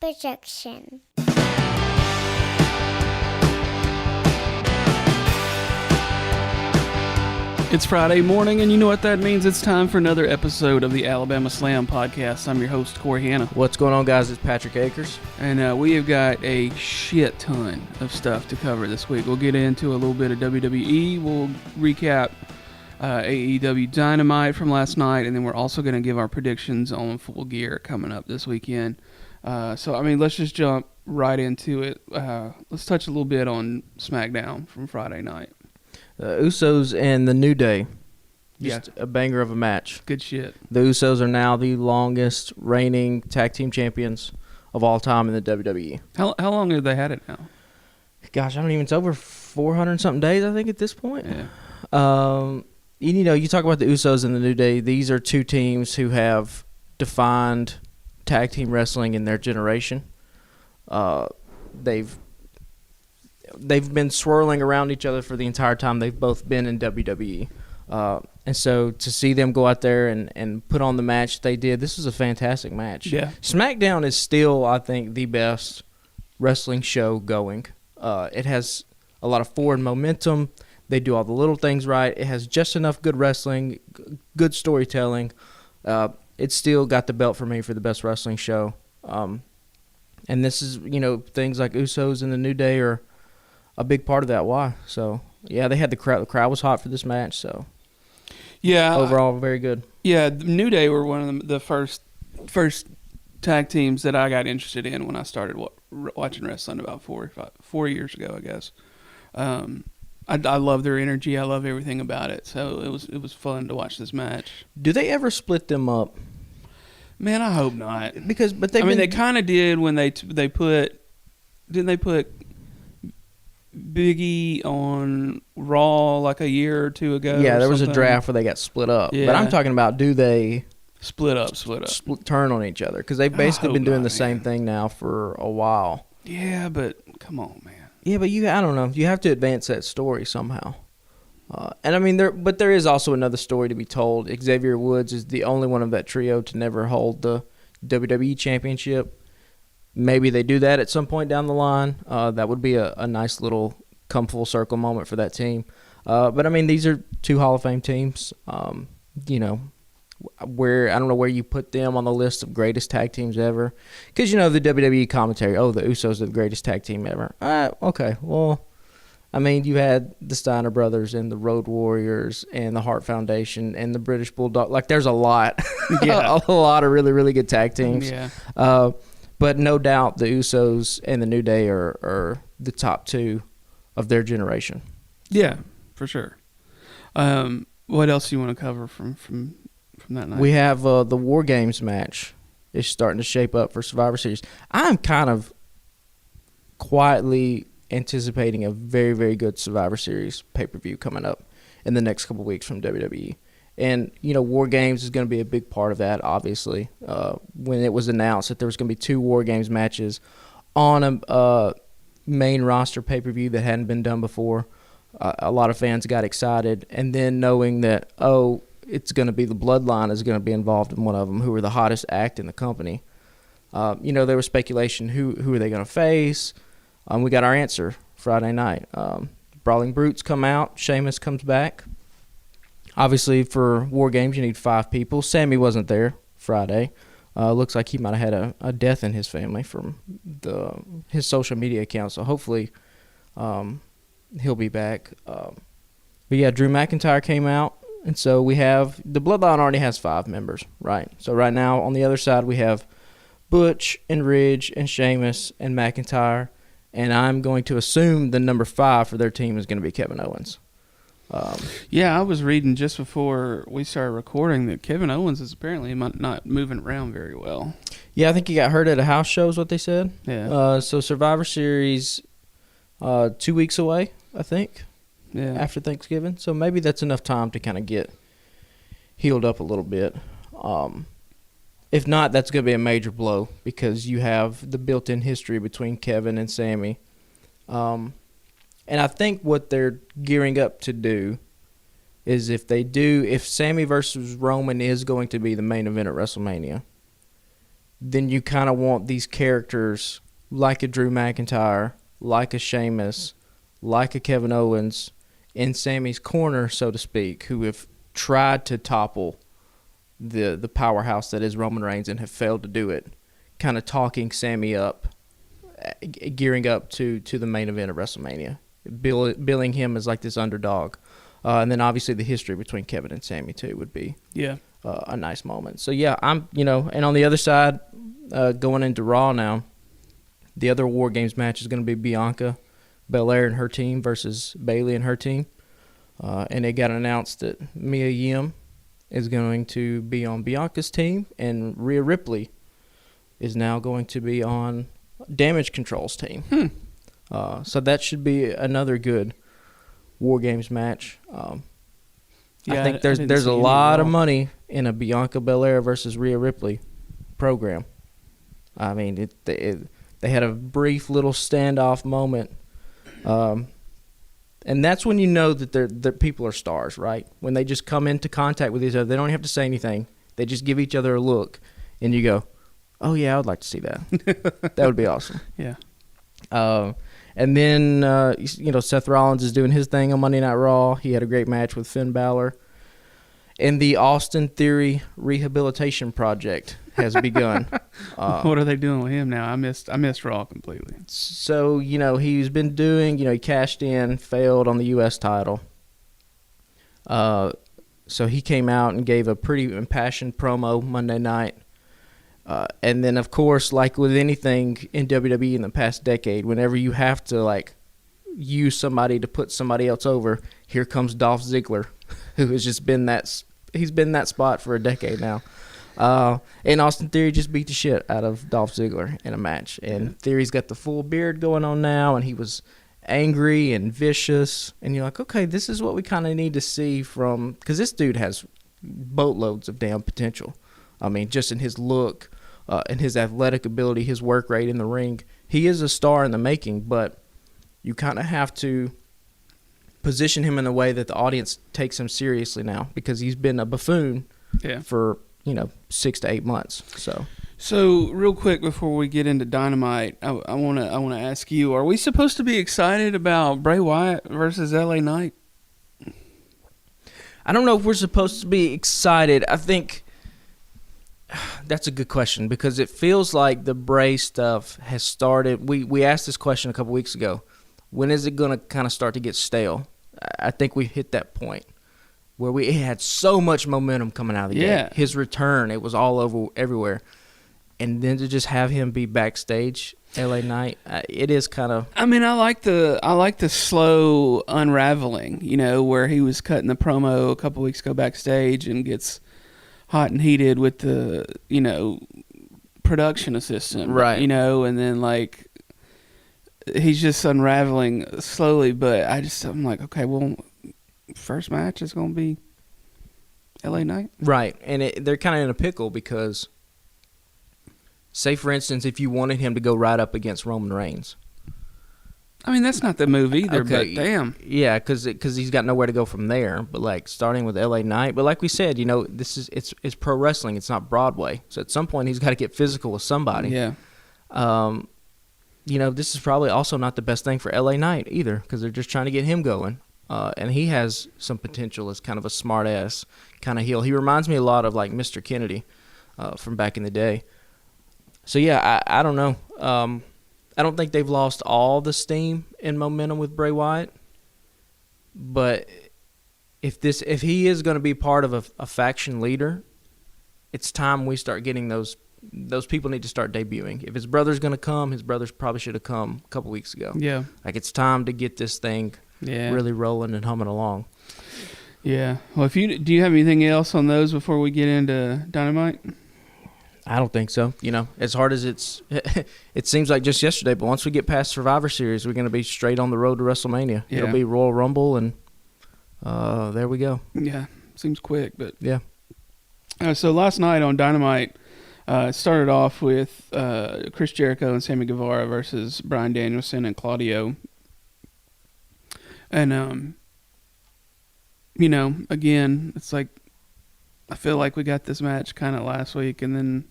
projection. It's Friday morning, and you know what that means. It's time for another episode of the Alabama Slam podcast. I'm your host, Corey Hanna. What's going on, guys? It's Patrick Akers. And we have got a shit ton of stuff to cover this week. We'll get into a little bit of WWE. We'll recap AEW Dynamite from last night, and then we're also going to give our predictions on Full Gear coming up this weekend. Let's just jump right into it. Let's touch a little bit on SmackDown from Friday night. Usos and the New Day. Just a banger of a match. Good shit. The Usos are now the longest reigning tag team champions of all time in the WWE. How long have they had it now? Gosh, I don't even. It's over 400-something days, I think, at this point. Yeah. You talk about the Usos and the New Day. These are two teams who have defined tag team wrestling in their generation. They've been swirling around each other for the entire time they've both been in WWE. And so to see them go out there and put on the match they did, this was a fantastic match. Yeah. SmackDown is still, I think, the best wrestling show going. It has a lot of forward momentum. They do all the little things right. It has just enough good wrestling, good storytelling. It's still got the belt for me for the best wrestling show. And this is, things like Usos and the New Day are a big part of that. Why? So, yeah, they had the crowd. The crowd was hot for this match. So, yeah, overall, very good. Yeah, the New Day were one of the first tag teams that I got interested in when I started watching wrestling about 4 years ago, I guess. I love their energy. I love everything about it. So it was fun to watch this match. Do they ever split them up? Man, I hope not. They kind of did when they put Biggie on Raw like a year or two ago. Yeah, there was a draft where they got split up. Yeah. But I'm talking about, do they split up, turn on each other? Because they've basically been doing the same thing now for a while. Yeah, but come on, man. Yeah, but I don't know. You have to advance that story somehow. There is also another story to be told. Xavier Woods is the only one of that trio to never hold the WWE Championship. Maybe they do that at some point down the line. That would be a nice little come full circle moment for that team. These are two Hall of Fame teams. Where I don't know where you put them on the list of greatest tag teams ever. Because, the WWE commentary, the Usos are the greatest tag team ever. Okay, well, you had the Steiner Brothers and the Road Warriors and the Hart Foundation and the British Bulldog. Like, there's a lot. Yeah. a lot of really, really good tag teams. Yeah. But no doubt the Usos and the New Day are the top two of their generation. Yeah, for sure. What else do you want to cover from that night? We have the War Games match is starting to shape up for Survivor Series. I'm kind of quietly anticipating a very, very good Survivor Series pay-per-view coming up in the next couple of weeks from WWE. And, War Games is going to be a big part of that, obviously. When it was announced that there was going to be 2 War Games matches on a main roster pay-per-view that hadn't been done before, a lot of fans got excited. And then knowing that, it's going to be the Bloodline is going to be involved in one of them, who are the hottest act in the company. There was speculation, who are they going to face? We got our answer Friday night. Brawling Brutes come out. Sheamus comes back. Obviously, for War Games, you need 5 people. Sammy wasn't there Friday. Looks like he might have had a death in his family from his social media account, so hopefully he'll be back. But yeah, Drew McIntyre came out, and so we have – the Bloodline already has 5 members, right? So right now, on the other side, we have Butch and Ridge and Sheamus and McIntyre, and I'm going to assume the number 5 for their team is going to be Kevin Owens. I was reading just before we started recording that Kevin Owens is apparently not moving around very well. Yeah, I think he got hurt at a house show is what they said. Yeah. So Survivor Series 2 weeks away, I think, after Thanksgiving. So maybe that's enough time to kind of get healed up a little bit. If not, that's going to be a major blow because you have the built-in history between Kevin and Sammy. And I think what they're gearing up to do is if Sammy versus Roman is going to be the main event at WrestleMania, then you kind of want these characters like a Drew McIntyre, like a Sheamus, like a Kevin Owens in Sammy's corner, so to speak, who have tried to topple the powerhouse that is Roman Reigns and have failed to do it, kind of talking Sammy up, gearing up to the main event of WrestleMania, billing him as like this underdog. And then obviously the history between Kevin and Sammy too would be a nice moment. So yeah, and on the other side, going into Raw now, the other War Games match is going to be Bianca Belair and her team versus Bayley and her team. And it got announced that Mia Yim is going to be on Bianca's team, and Rhea Ripley is now going to be on Damage Control's team. So that should be another good War Games match. I think there's a lot of money in a Bianca Belair versus Rhea Ripley program. I mean, they had a brief little standoff moment, and that's when you know that people are stars, right? When they just come into contact with each other, they don't have to say anything. They just give each other a look, and you go, "Oh yeah, I would like to see that. That would be awesome." Yeah. And then Seth Rollins is doing his thing on Monday Night Raw. He had a great match with Finn Balor. And the Austin Theory Rehabilitation Project has begun. What are they doing with him now? I missed Raw completely. So, he's been doing, he cashed in, failed on the U.S. title. So he came out and gave a pretty impassioned promo Monday night. And then, of course, like with anything in WWE in the past decade, whenever you have to, use somebody to put somebody else over, here comes Dolph Ziggler, who has just been he's been that spot for a decade now. And Austin Theory just beat the shit out of Dolph Ziggler in a match. And Theory's got the full beard going on now, and he was angry and vicious. And you're like, okay, this is what we kind of need to see from – because this dude has boatloads of damn potential. I mean, just in his look and his athletic ability, his work rate in the ring. He is a star in the making, but you kind of have to position him in a way that the audience takes him seriously now, because he's been a buffoon for 6 to 8 months. So real quick before we get into Dynamite, I want to ask you: are we supposed to be excited about Bray Wyatt versus LA Knight? I don't know if we're supposed to be excited. I think that's a good question, because it feels like the Bray stuff has started. We asked this question a couple weeks ago. When is it going to kind of start to get stale? I think we hit that point where we had so much momentum coming out of the gate. His return, it was all over everywhere. And then to just have him be backstage, LA Knight, it is kind of. I mean, I like the slow unraveling. Where he was cutting the promo a couple weeks ago backstage and gets hot and heated with the production assistant, right? And then he's just unraveling slowly. But I'm like, okay, well, first match is going to be LA Knight, right? And they're kind of in a pickle because, say for instance, if you wanted him to go right up against Roman Reigns. I mean, that's not the move either, okay. But damn. Yeah, because he's got nowhere to go from there. But, starting with LA Knight. But like we said, it's pro wrestling. It's not Broadway. So at some point, he's got to get physical with somebody. Yeah. This is probably also not the best thing for LA Knight either, because they're just trying to get him going. And he has some potential as kind of a smart-ass kind of heel. He reminds me a lot of, Mr. Kennedy from back in the day. So, yeah, I don't know. I don't think they've lost all the steam and momentum with Bray Wyatt, but if he is going to be part of a faction leader, it's time we start getting those people need to start debuting. If his brother's going to come, his brothers probably should have come a couple weeks ago. Yeah, it's time to get this thing really rolling and humming along. Yeah. Well, do you have anything else on those before we get into Dynamite? I don't think so. As hard as it seems like just yesterday, but once we get past Survivor Series, we're going to be straight on the road to WrestleMania. Yeah. It'll be Royal Rumble, and there we go. Yeah, seems quick, but yeah. So last night on Dynamite, started off with Chris Jericho and Sammy Guevara versus Bryan Danielson and Claudio. And again, it's like I feel like we got this match kind of last week, and then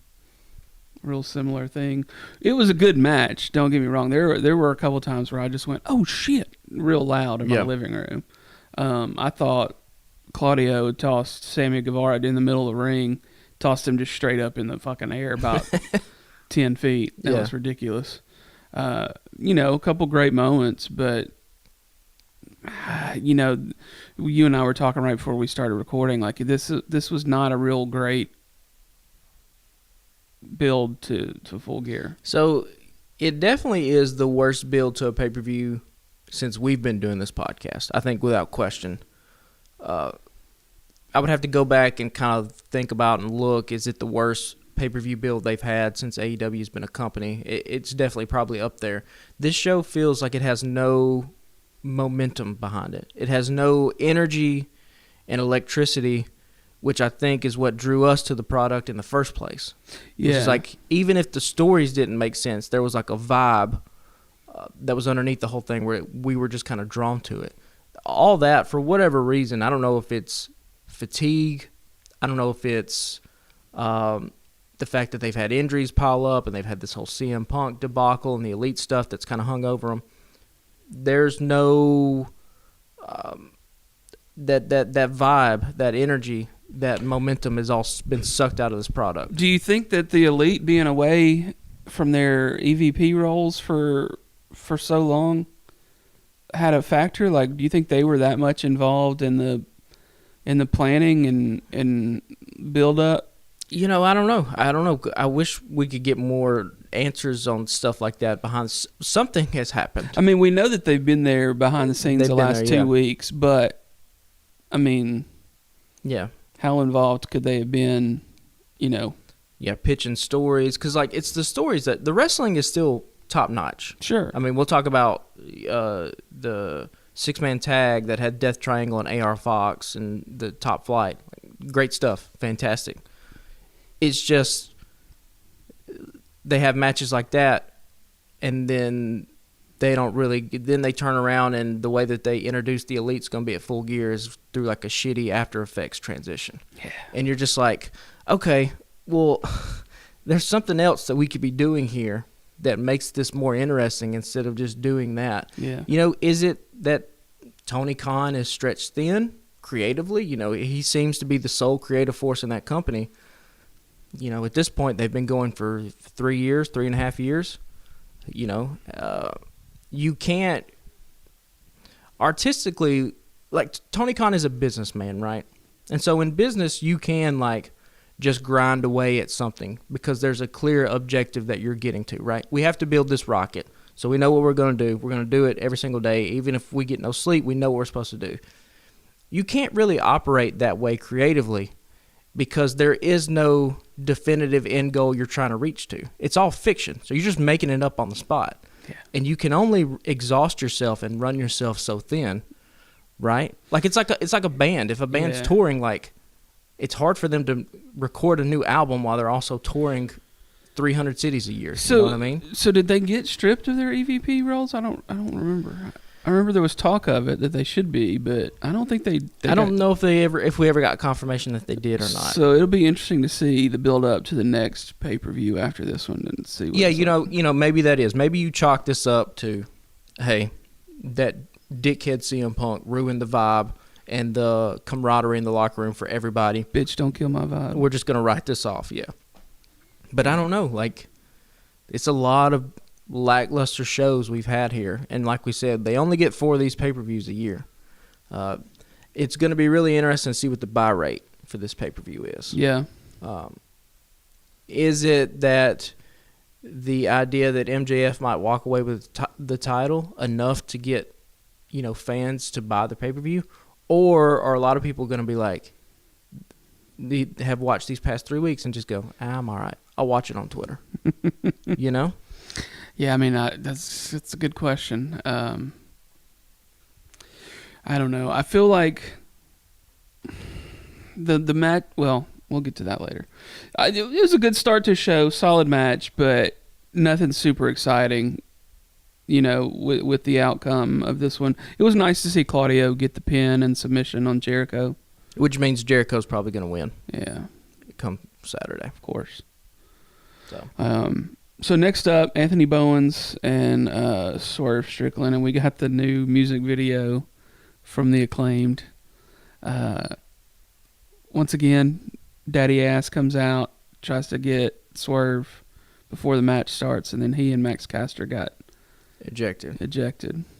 real similar thing. It was a good match. Don't get me wrong. There were a couple times where I just went, "Oh shit!" real loud in my living room. I thought Claudio tossed Sammy Guevara in the middle of the ring, tossed him just straight up in the fucking air about 10 feet. That was ridiculous. A couple great moments, but you and I were talking right before we started recording. Like this was not a real great build to Full Gear. So it definitely is the worst build to a pay-per-view since we've been doing this podcast. I think without question. I would have to go back and kind of think about and look. Is it the worst pay-per-view build they've had since AEW has been a company? It's definitely probably up there. This show feels like it has no momentum behind it. It has no energy and electricity, which I think is what drew us to the product in the first place. Yeah. It's like even if the stories didn't make sense, there was like a vibe that was underneath the whole thing where we were just kind of drawn to it. All that, for whatever reason, I don't know if it's fatigue. I don't know if it's the fact that they've had injuries pile up and they've had this whole CM Punk debacle and the Elite stuff that's kind of hung over them. There's no that vibe, that energy, that momentum has all been sucked out of this product. Do you think that the Elite being away from their EVP roles for so long had a factor? Like, do you think they were that much involved in the planning and build up? I don't know. I wish we could get more answers on stuff like that behind. Something has happened. I mean, we know that they've been there behind the scenes the last 2 weeks, but I mean, yeah, how involved could they have been? Yeah, pitching stories, because like it's the stories that the wrestling is still top notch. Sure. I mean, we'll talk about the 6-man tag that had Death Triangle and AR Fox and the Top Flight. Great stuff. Fantastic. It's just they have matches like that, and then they don't really. Then they turn around, and the way that they introduce the Elite's going to be at Full Gear is through like a shitty After Effects transition. Yeah. And you're just like, okay, well, there's something else that we could be doing here that makes this more interesting instead of just doing that. Yeah. Is it that Tony Khan is stretched thin creatively? He seems to be the sole creative force in that company. At this point, they've been going for 3 years, 3.5 years. You can't artistically, like Tony Khan is a businessman, right? And so in business, you can like just grind away at something because there's a clear objective that you're getting to, right? We have to build this rocket. So we know what we're going to do. We're going to do it every single day. Even if we get no sleep, we know what we're supposed to do. You can't really operate that way creatively because there is no definitive end goal you're trying to reach to. It's all fiction. So you're just making it up on the spot. Yeah. And you can only exhaust yourself and run yourself so thin, right? Like it's like a band. If a band's touring, like it's hard for them to record a new album while they're also touring 300 cities a year. You know what I mean? So did they get stripped of their EVP roles? I don't remember. I remember there was talk of it that they should be, but I don't think they I don't know if we ever got confirmation that they did or not. So it'll be interesting to see the build up to the next pay-per-view after this one and see what maybe that is. Maybe you chalk this up to, hey, that dickhead CM Punk ruined the vibe and the camaraderie in the locker room for everybody. Bitch, don't kill my vibe. We're just going to write this off, yeah. But I don't know, like it's a lot of lackluster shows we've had here, and like we said, they only get 4 of these pay-per-views a year. It's going to be really interesting to see what the buy rate for this pay-per-view is. Yeah. Is it that the idea that MJF might walk away with the title enough to get fans to buy the pay-per-view, or are a lot of people going to be like, they have watched these past 3 weeks and just go, I'm all right, I'll watch it on Twitter. Yeah, I mean, that's a good question. I don't know. I feel like the match. Well, we'll get to that later. It was a good start to the show, solid match, but nothing super exciting. With the outcome of this one, it was nice to see Claudio get the pin and submission on Jericho, which means Jericho's probably going to win. Yeah, come Saturday, of course. So next up, Anthony Bowens and Swerve Strickland, and we got the new music video from the Acclaimed. Once again, Daddy Ass comes out, tries to get Swerve before the match starts, and then he and Max Caster got ejected.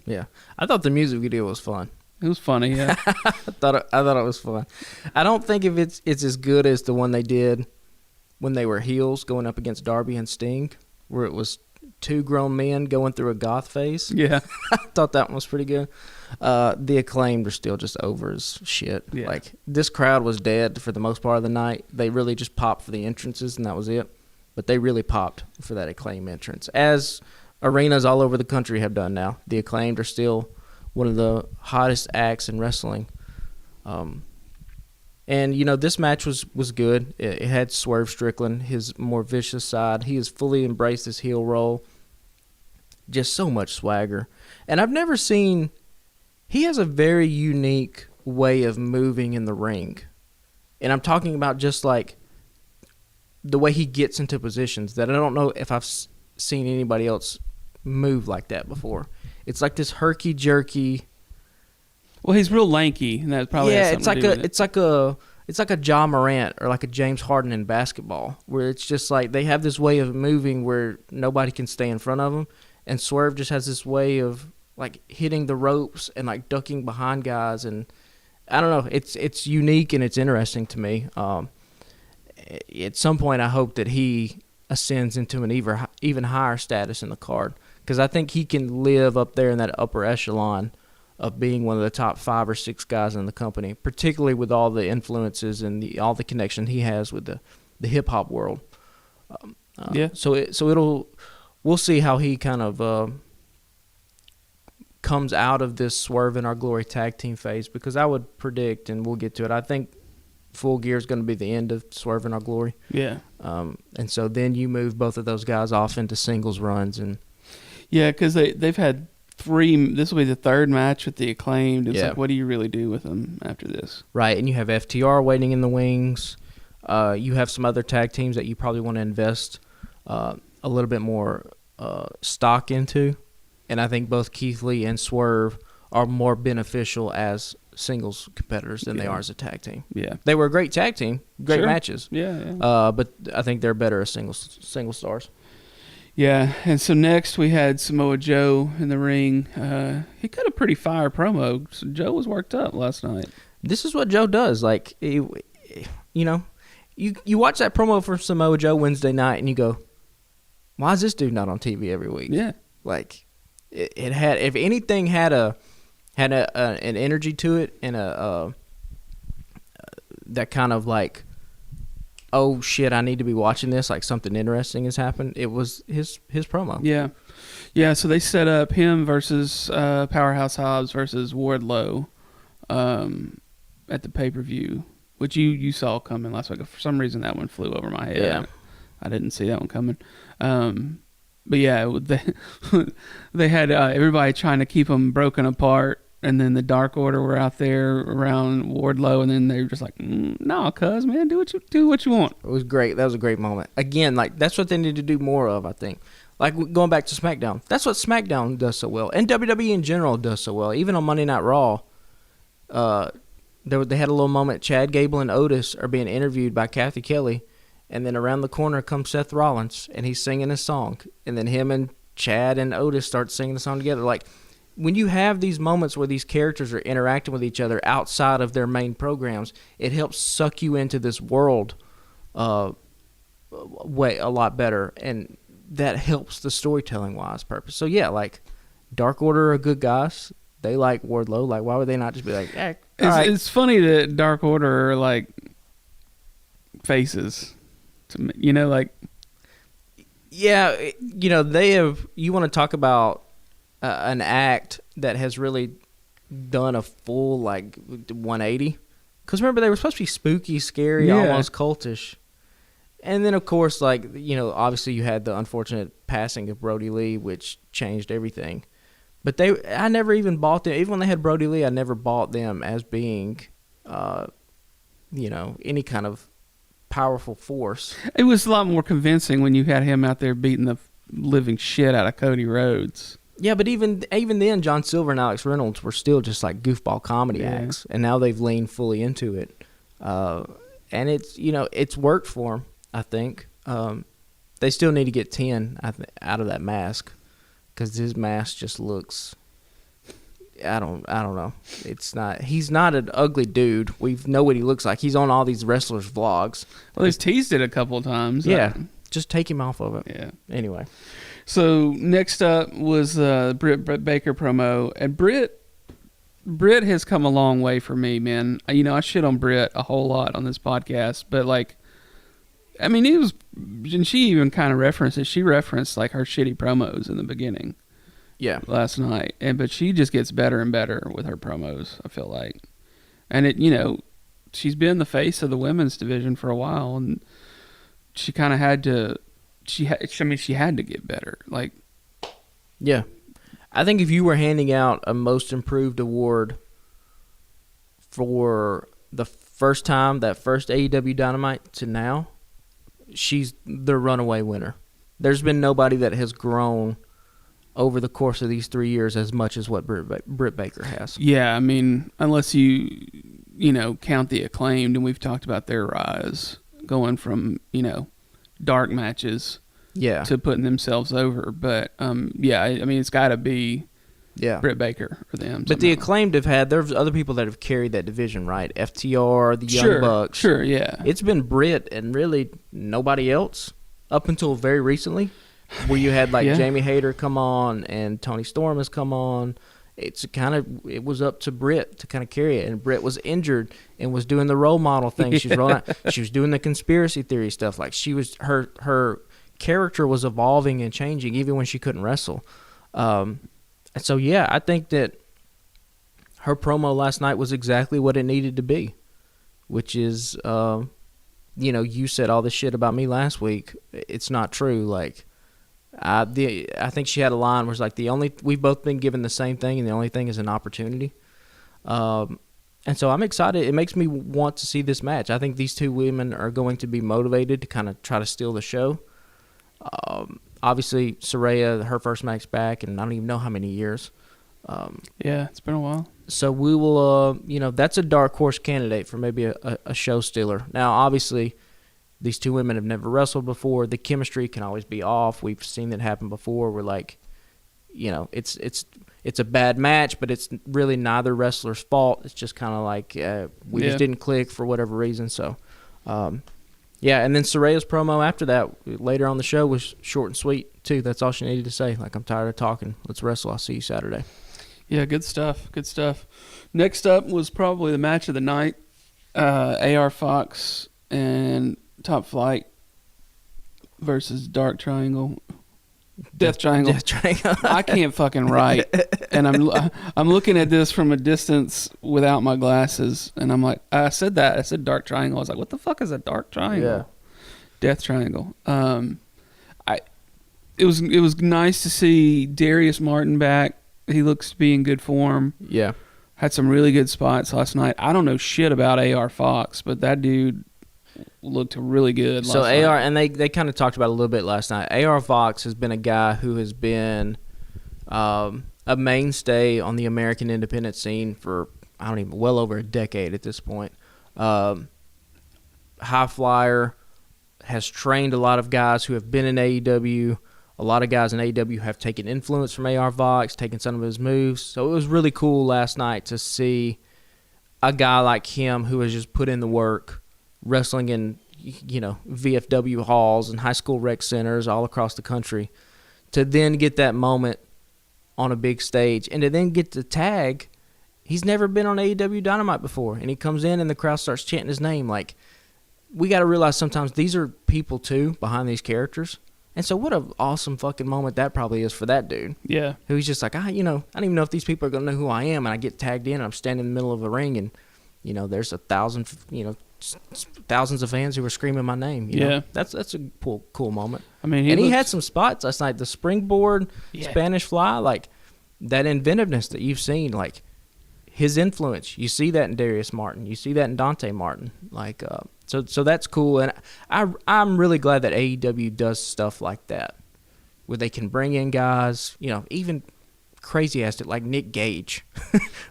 Yeah, I thought the music video was fun. It was funny, yeah. I thought it was fun. I don't think if it's as good as the one they did when they were heels going up against Darby and Sting, where it was two grown men going through a goth phase. Yeah. I thought that one was pretty good. The Acclaimed are still just over as shit. Yeah. Like, this crowd was dead for the most part of the night. They really just popped for the entrances, and that was it. But they really popped for that Acclaimed entrance, as arenas all over the country have done now. The Acclaimed are still one of the hottest acts in wrestling. And, this match was good. It had Swerve Strickland, his more vicious side. He has fully embraced his heel role. Just so much swagger. And I've never seen... He has a very unique way of moving in the ring. And I'm talking about just like the way he gets into positions that I don't know if I've seen anybody else move like that before. It's like this herky-jerky... Well, he's real lanky, and that probably has something to do with it. It's like a Ja Morant or like a James Harden in basketball, where it's just like they have this way of moving where nobody can stay in front of them, and Swerve just has this way of like hitting the ropes and like ducking behind guys, and I don't know, it's unique and it's interesting to me. At some point, I hope that he ascends into an even higher status in the card, because I think he can live up there in that upper echelon of being one of the top 5 or 6 guys in the company, particularly with all the influences and all the connection he has with the hip hop world. Yeah. So we'll see how he kind of comes out of this Swerve in Our Glory tag team phase, because I would predict, and we'll get to it, I think Full Gear is going to be the end of Swerve in Our Glory. Yeah. And so then you move both of those guys off into singles runs. Yeah, because they've had 3. This will be the 3rd match with the Acclaimed. It's like, what do you really do with them after this? Right, and you have FTR waiting in the wings. You have some other tag teams that you probably want to invest a little bit more stock into. And I think both Keith Lee and Swerve are more beneficial as singles competitors than they are as a tag team. Yeah. They were a great tag team, great matches. Yeah. But I think they're better as single stars. Yeah, and so next we had Samoa Joe in the ring. He cut a pretty fire promo. So Joe was worked up last night. This is what Joe does. Like, you watch that promo for Samoa Joe Wednesday night, and you go, "Why is this dude not on TV every week?" Yeah, like it had, if anything, had an energy to it, and that kind of like, oh shit, I need to be watching this, like something interesting has happened. It was his promo. Yeah. So they set up him versus Powerhouse Hobbs versus Wardlow at the pay-per-view, which you saw coming last week. For some reason, that one flew over my head. Yeah. I didn't see that one coming. But yeah, they had everybody trying to keep them broken apart. And then the Dark Order were out there around Wardlow, and then they were just like, "No, cuz man, do what you want." It was great. That was a great moment. Again, like that's what they need to do more of, I think. Like going back to SmackDown, that's what SmackDown does so well, and WWE in general does so well. Even on Monday Night Raw, they had a little moment. Chad Gable and Otis are being interviewed by Kathy Kelly, and then around the corner comes Seth Rollins, and he's singing a song, and then him and Chad and Otis start singing the song together, like. When you have these moments where these characters are interacting with each other outside of their main programs, it helps suck you into this world way a lot better, and that helps the storytelling-wise purpose. So, yeah, like, Dark Order are good guys. They like Wardlow. Like, why would they not just be like, all right. It's funny that Dark Order are, like, faces. Like... Yeah, they have... You want to talk about... an act that has really done a full, like, 180. Because remember, they were supposed to be spooky, scary, almost cultish. And then, of course, like, obviously you had the unfortunate passing of Brody Lee, which changed everything. But I never even bought them. Even when they had Brody Lee, I never bought them as being, any kind of powerful force. It was a lot more convincing when you had him out there beating the living shit out of Cody Rhodes. Yeah, but even then, John Silver and Alex Reynolds were still just like goofball comedy acts, and now they've leaned fully into it, and it's worked for them. I think they still need to get 10 out of that mask, because his mask just looks. I don't know. It's not. He's not an ugly dude. We know what he looks like. He's on all these wrestlers' vlogs. Well, he's teased it a couple of times. Yeah, just take him off of it. Yeah. Anyway. So next up was Britt Baker promo, and Britt has come a long way for me, man. I shit on Britt a whole lot on this podcast, but and she even kind of referenced it. She referenced like her shitty promos in the beginning. Yeah. Last night, but she just gets better and better with her promos, I feel like, and she's been the face of the women's division for a while, and she kind of had to. She had to get better. Like, yeah, I think if you were handing out a most improved award for the first time, that first AEW Dynamite to now, she's the runaway winner. There's been nobody that has grown over the course of these 3 years as much as what Britt Baker has. Yeah, unless you count the Acclaimed, and we've talked about their rise going from dark matches to putting themselves over, but it's got to be Britt Baker for them. But the Acclaimed there's other people that have carried that division, right? FTR, the Young Bucks. Sure, yeah. It's been Britt and really nobody else up until very recently, where you had Jamie Hayter come on and Tony Storm has come on. It was up to Britt to kind of carry it, and Britt was injured and was doing the role model thing. She was rolling out. She was doing the conspiracy theory stuff. Like, she was her character was evolving and changing even when she couldn't wrestle. And so I think that her promo last night was exactly what it needed to be, which is you said all this shit about me last week. It's not true. Like, I think she had a line where it's like, we've both been given the same thing, and the only thing is an opportunity. And so I'm excited. It makes me want to see this match. I think these two women are going to be motivated to kind of try to steal the show. Obviously, Saraya, her first match back, and I don't even know how many years. It's been a while. So we will, that's a dark horse candidate for maybe a show stealer. Now, obviously, these two women have never wrestled before. The chemistry can always be off. We've seen that happen before. We're like, it's a bad match, but it's really neither wrestler's fault. It's just kind of like we just didn't click for whatever reason. So, and then Saraya's promo after that, later on the show, was short and sweet, too. That's all she needed to say. Like, I'm tired of talking. Let's wrestle. I'll see you Saturday. Yeah, good stuff. Good stuff. Next up was probably the match of the night. AR Fox and Top Flight versus Dark Triangle. Death Triangle. Death Triangle. I can't fucking write. And I'm looking at this from a distance without my glasses, and I'm like, I said Dark Triangle. I was like, what the fuck is a Dark Triangle? Yeah. Death Triangle. It was nice to see Darius Martin back. He looks to be in good form. Yeah. Had some really good spots last night. I don't know shit about AR Fox, but that dude looked really good last night. AR, and they kind of talked about it a little bit last night. AR Fox has been a guy who has been a mainstay on the American independent scene for, well over a decade at this point. High flyer, has trained a lot of guys who have been in AEW. A lot of guys in AEW have taken influence from AR Fox, taken some of his moves. So it was really cool last night to see a guy like him who has just put in the work, wrestling in, VFW halls and high school rec centers all across the country, to then get that moment on a big stage and to then get the tag. He's never been on AEW Dynamite before, and he comes in and the crowd starts chanting his name. Like, we got to realize sometimes these are people, too, behind these characters. And so what an awesome fucking moment that probably is for that dude. Yeah. Who's just like, I don't even know if these people are going to know who I am. And I get tagged in and I'm standing in the middle of a ring and, there's thousands of fans who were screaming my name. You know? That's a cool moment. He had some spots last night. The springboard, Spanish fly, like that inventiveness that you've seen. Like, his influence. You see that in Darius Martin. You see that in Dante Martin. Like, so that's cool. And I'm really glad that AEW does stuff like that, where they can bring in guys, even crazy ass like Nick Gage,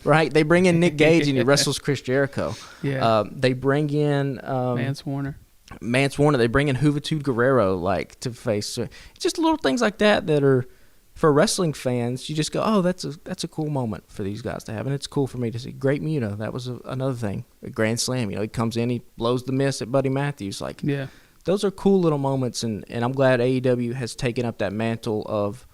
right? They bring in Nick Gage and he wrestles Chris Jericho. Yeah. They bring in Mance Warner. They bring in Juventud Guerrero to face. So just little things like that are, for wrestling fans, you just go, oh, that's a cool moment for these guys to have, and it's cool for me to see. Great Muta, that was another thing. A Grand Slam, he comes in, he blows the miss at Buddy Matthews. Like, yeah, those are cool little moments, and I'm glad AEW has taken up that mantle of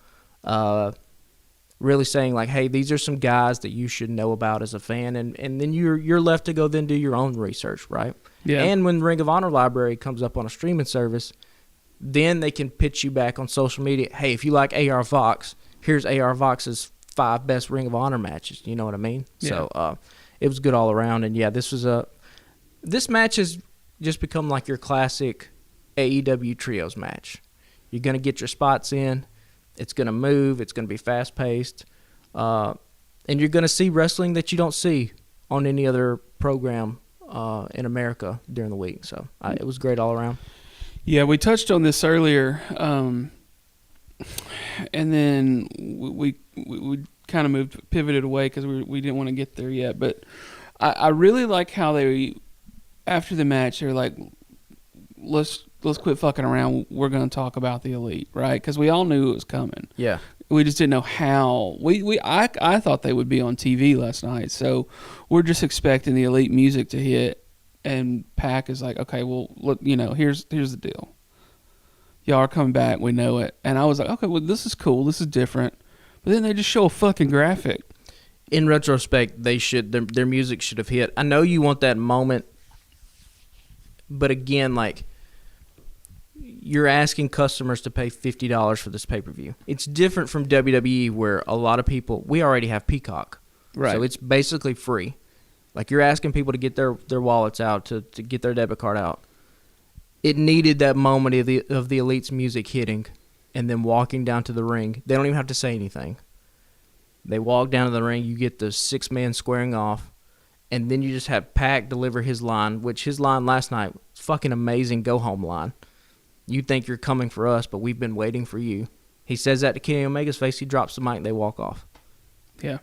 really saying, like, hey, these are some guys that you should know about as a fan, and then you're left to go then do your own research, right? Yeah. And when Ring of Honor Library comes up on a streaming service, then they can pitch you back on social media. Hey, if you like AR Vox, here's AR Vox's 5 best Ring of Honor matches. You know what I mean? Yeah. So it was good all around. And yeah, this match has just become like your classic AEW trios match. You're gonna get your spots in. It's gonna move. It's gonna be fast paced, and you're gonna see wrestling that you don't see on any other program in America during the week. So it was great all around. Yeah, we touched on this earlier, and then we kind of pivoted away because we didn't want to get there yet. But I really like how they, after the match, they're like, let's quit fucking around. We're going to talk about the Elite, right? Because we all knew it was coming. Yeah. We just didn't know how. I thought they would be on TV last night, so we're just expecting the Elite music to hit. And Pac is like, okay, well, look, here's the deal. Y'all are coming back. We know it. And I was like, okay, well, this is cool. This is different. But then they just show a fucking graphic. In retrospect, their music should have hit. I know you want that moment, but again, like, you're asking customers to pay $50 for this pay-per-view. It's different from WWE, where a lot of people, we already have Peacock. Right. So it's basically free. Like, you're asking people to get their wallets out, to get their debit card out. It needed that moment of the Elite's music hitting and then walking down to the ring. They don't even have to say anything. They walk down to the ring, you get the 6-man squaring off, and then you just have Pac deliver his line, which his line last night was fucking amazing go-home line. You think you're coming for us, but we've been waiting for you. He says that to Kenny Omega's face, he drops the mic, and they walk off. Yeah.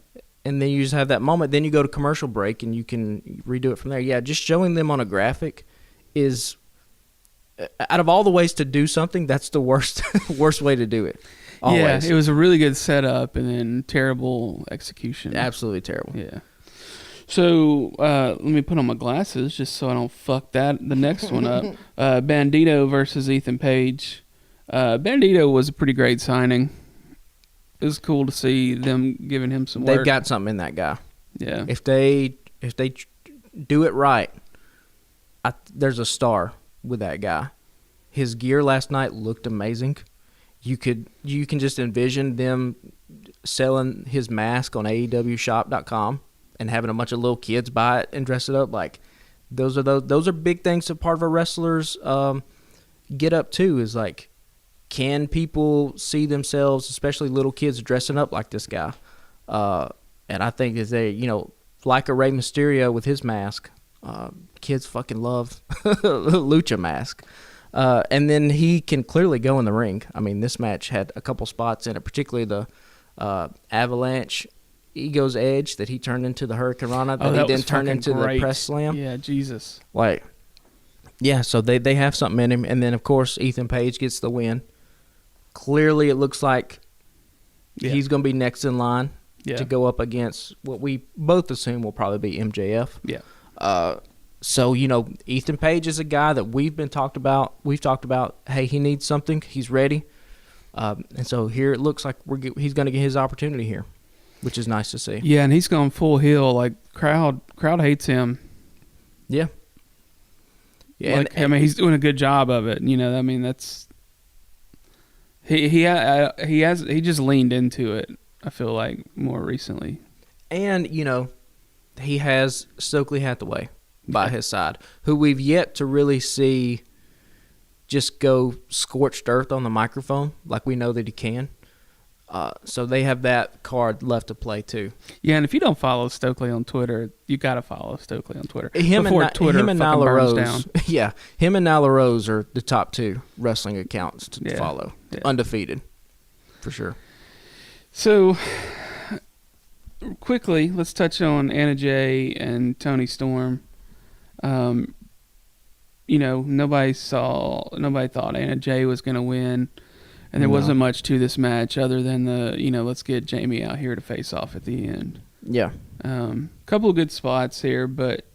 And then you just have that moment. Then you go to commercial break, and you can redo it from there. Yeah, just showing them on a graphic is, out of all the ways to do something, that's the worst way to do it. Always. Yeah, it was a really good setup and then terrible execution. Absolutely terrible. Yeah. So let me put on my glasses just so I don't fuck the next one up. Bandito versus Ethan Page. Bandito was a pretty great signing. It was cool to see them giving him some work. They've got something in that guy. Yeah. If they do it right, there's a star with that guy. His gear last night looked amazing. You can just envision them selling his mask on AEWshop.com and having a bunch of little kids buy it and dress it up. Like, those are big things that part of a wrestler's get up to, is like, can people see themselves, especially little kids, dressing up like this guy? And I think that they, like a Rey Mysterio with his mask, kids fucking love lucha mask. And then he can clearly go in the ring. I mean, this match had a couple spots in it, particularly the Avalanche Ego's Edge that he turned into the Hurricane Rana, that he then turned into great. the Press Slam. Yeah, Jesus. Like, yeah, so they have something in him. And then, of course, Ethan Page gets the win. Clearly, it looks like he's going to be next in line to go up against what we both assume will probably be MJF. Yeah. So, Ethan Page is a guy that we've talked about. We've talked about, hey, he needs something. He's ready. And so here it looks like he's going to get his opportunity here, which is nice to see. Yeah, and he's gone full heel. Like, crowd hates him. Yeah. Yeah. Like, I mean, he's doing a good job of it. I mean, that's he just leaned into it, I feel like, more recently. And, he has Stokely Hathaway by his side, who we've yet to really see just go scorched earth on the microphone like we know that he can. So they have that card left to play too. Yeah, and if you don't follow Stokely on Twitter, you got to follow Stokely on Twitter. Him before and Twitter him and fucking Nyla burns Rose. down. Yeah, him and Nyla Rose are the top 2 wrestling accounts to follow. Yeah. Undefeated, for sure. So, quickly, let's touch on Anna Jay and Toni Storm. Nobody thought Anna Jay was going to win. And there wasn't much to this match other than let's get Jamie out here to face off at the end. Yeah. Couple of good spots here, but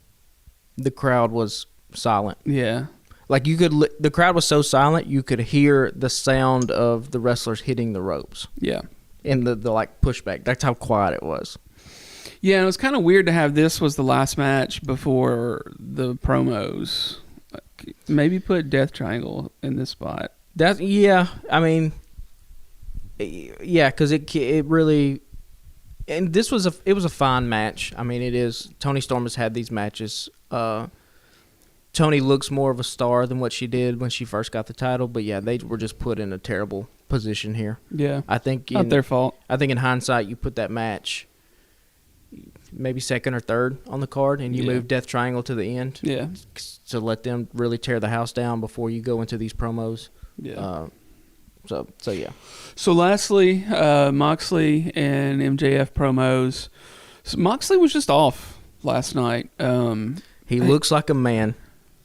the crowd was silent. Yeah. Like the crowd was so silent you could hear the sound of the wrestlers hitting the ropes. Yeah. And the like pushback. That's how quiet it was. Yeah, and it was kind of weird to have this was the last match before the promos. Maybe put Death Triangle in this spot. Because it really, and it was a fine match. I mean, it is. Toni Storm has had these matches. Toni looks more of a star than what she did when she first got the title, but yeah, they were just put in a terrible position here. Yeah, I think not their fault. I think in hindsight, you put that match maybe second or third on the card, and you move Death Triangle to the end. Yeah, to let them really tear the house down before you go into these promos. Yeah. So yeah. So lastly, Moxley and MJF promos. So Moxley was just off last night. He looks like a man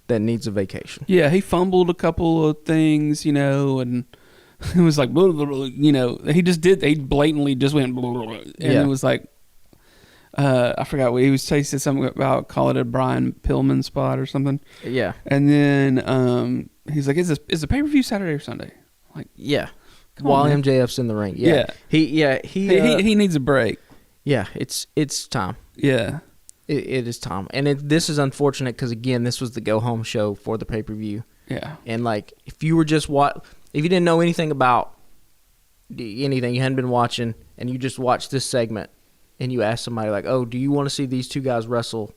that needs a vacation. Yeah, he fumbled a couple of things, and it was like, blah, blah, blah, he just did. He blatantly just went, blah, blah, blah, and it was like, I forgot what he was. He said something about call it a Brian Pillman spot or something. Yeah, and then he's like, "Is the pay per view Saturday or Sunday?" I'm like, yeah. While MJF's in the ring, He needs a break. Yeah, it's time. Yeah, it is time, and this is unfortunate because again, this was the go home show for the pay per view. Yeah, and like if you were just if you didn't know anything about anything, you hadn't been watching, and you just watched this segment. And you ask somebody like, "Oh, do you want to see these two guys wrestle?"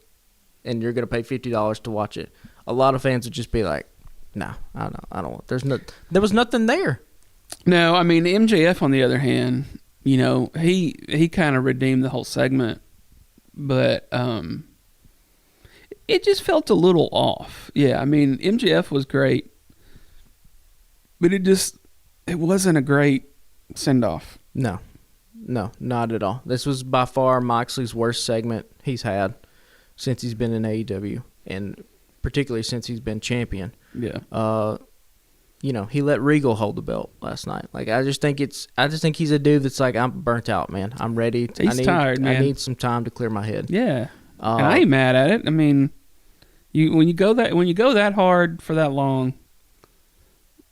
And you're going to pay $50 to watch it. A lot of fans would just be like, "No, I don't want." There was nothing there. No, I mean MJF on the other hand, he kind of redeemed the whole segment, but it just felt a little off. Yeah, I mean MJF was great, but it wasn't a great send off. No, not at all. This was by far Moxley's worst segment he's had since he's been in AEW, and particularly since he's been champion. Yeah. He let Regal hold the belt last night. Like I just think he's a dude that's like, I'm burnt out, man. I'm ready. He's tired, man. I need some time to clear my head. Yeah. And I ain't mad at it. I mean, when you go that hard for that long,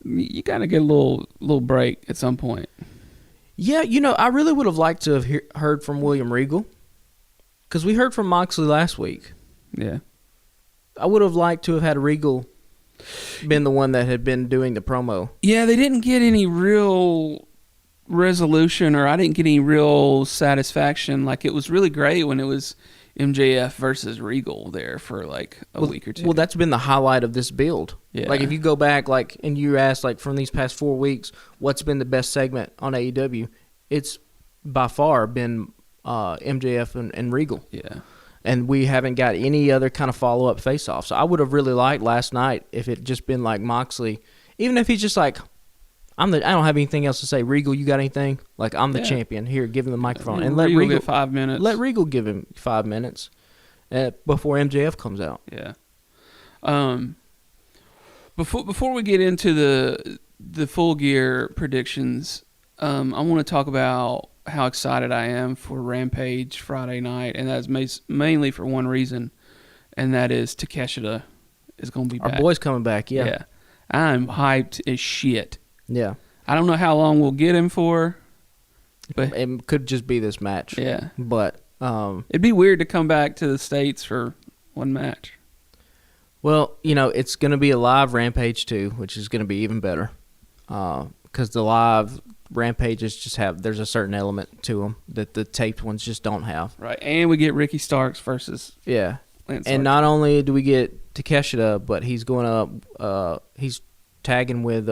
you gotta get a little break at some point. Yeah, I really would have liked to have heard from William Regal because we heard from Moxley last week. Yeah. I would have liked to have had Regal been the one that had been doing the promo. Yeah, they didn't get any real resolution, or I didn't get any real satisfaction. Like, it was really great when it was MJF versus Regal there for like a week or two. Well, that's been the highlight of this build. Yeah. Like if you go back, and you ask from these past 4 weeks, what's been the best segment on AEW? It's by far been MJF and Regal. Yeah. And we haven't got any other kind of follow up face off. So I would have really liked last night if it just been like Moxley, even if he's just like, I don't have anything else to say. Regal, you got anything? Like, I'm the champion. Here, give him the microphone. And let Regal get 5 minutes. Let Regal give him 5 minutes before MJF comes out. Yeah. Before we get into the Full Gear predictions, I want to talk about how excited I am for Rampage Friday night, and that's mainly for one reason, and that is Takeshita is going to be back. Our boy's coming back, yeah. I'm hyped as shit. Yeah. I don't know how long we'll get him for, but it could just be this match. Yeah. But it'd be weird to come back to the States for one match. Well, it's going to be a live Rampage too, which is going to be even better. Because the live Rampages there's a certain element to them that the taped ones just don't have. Right. And we get Ricky Starks versus Lance Starks. And not only do we get Takeshita, but he's going up he's tagging with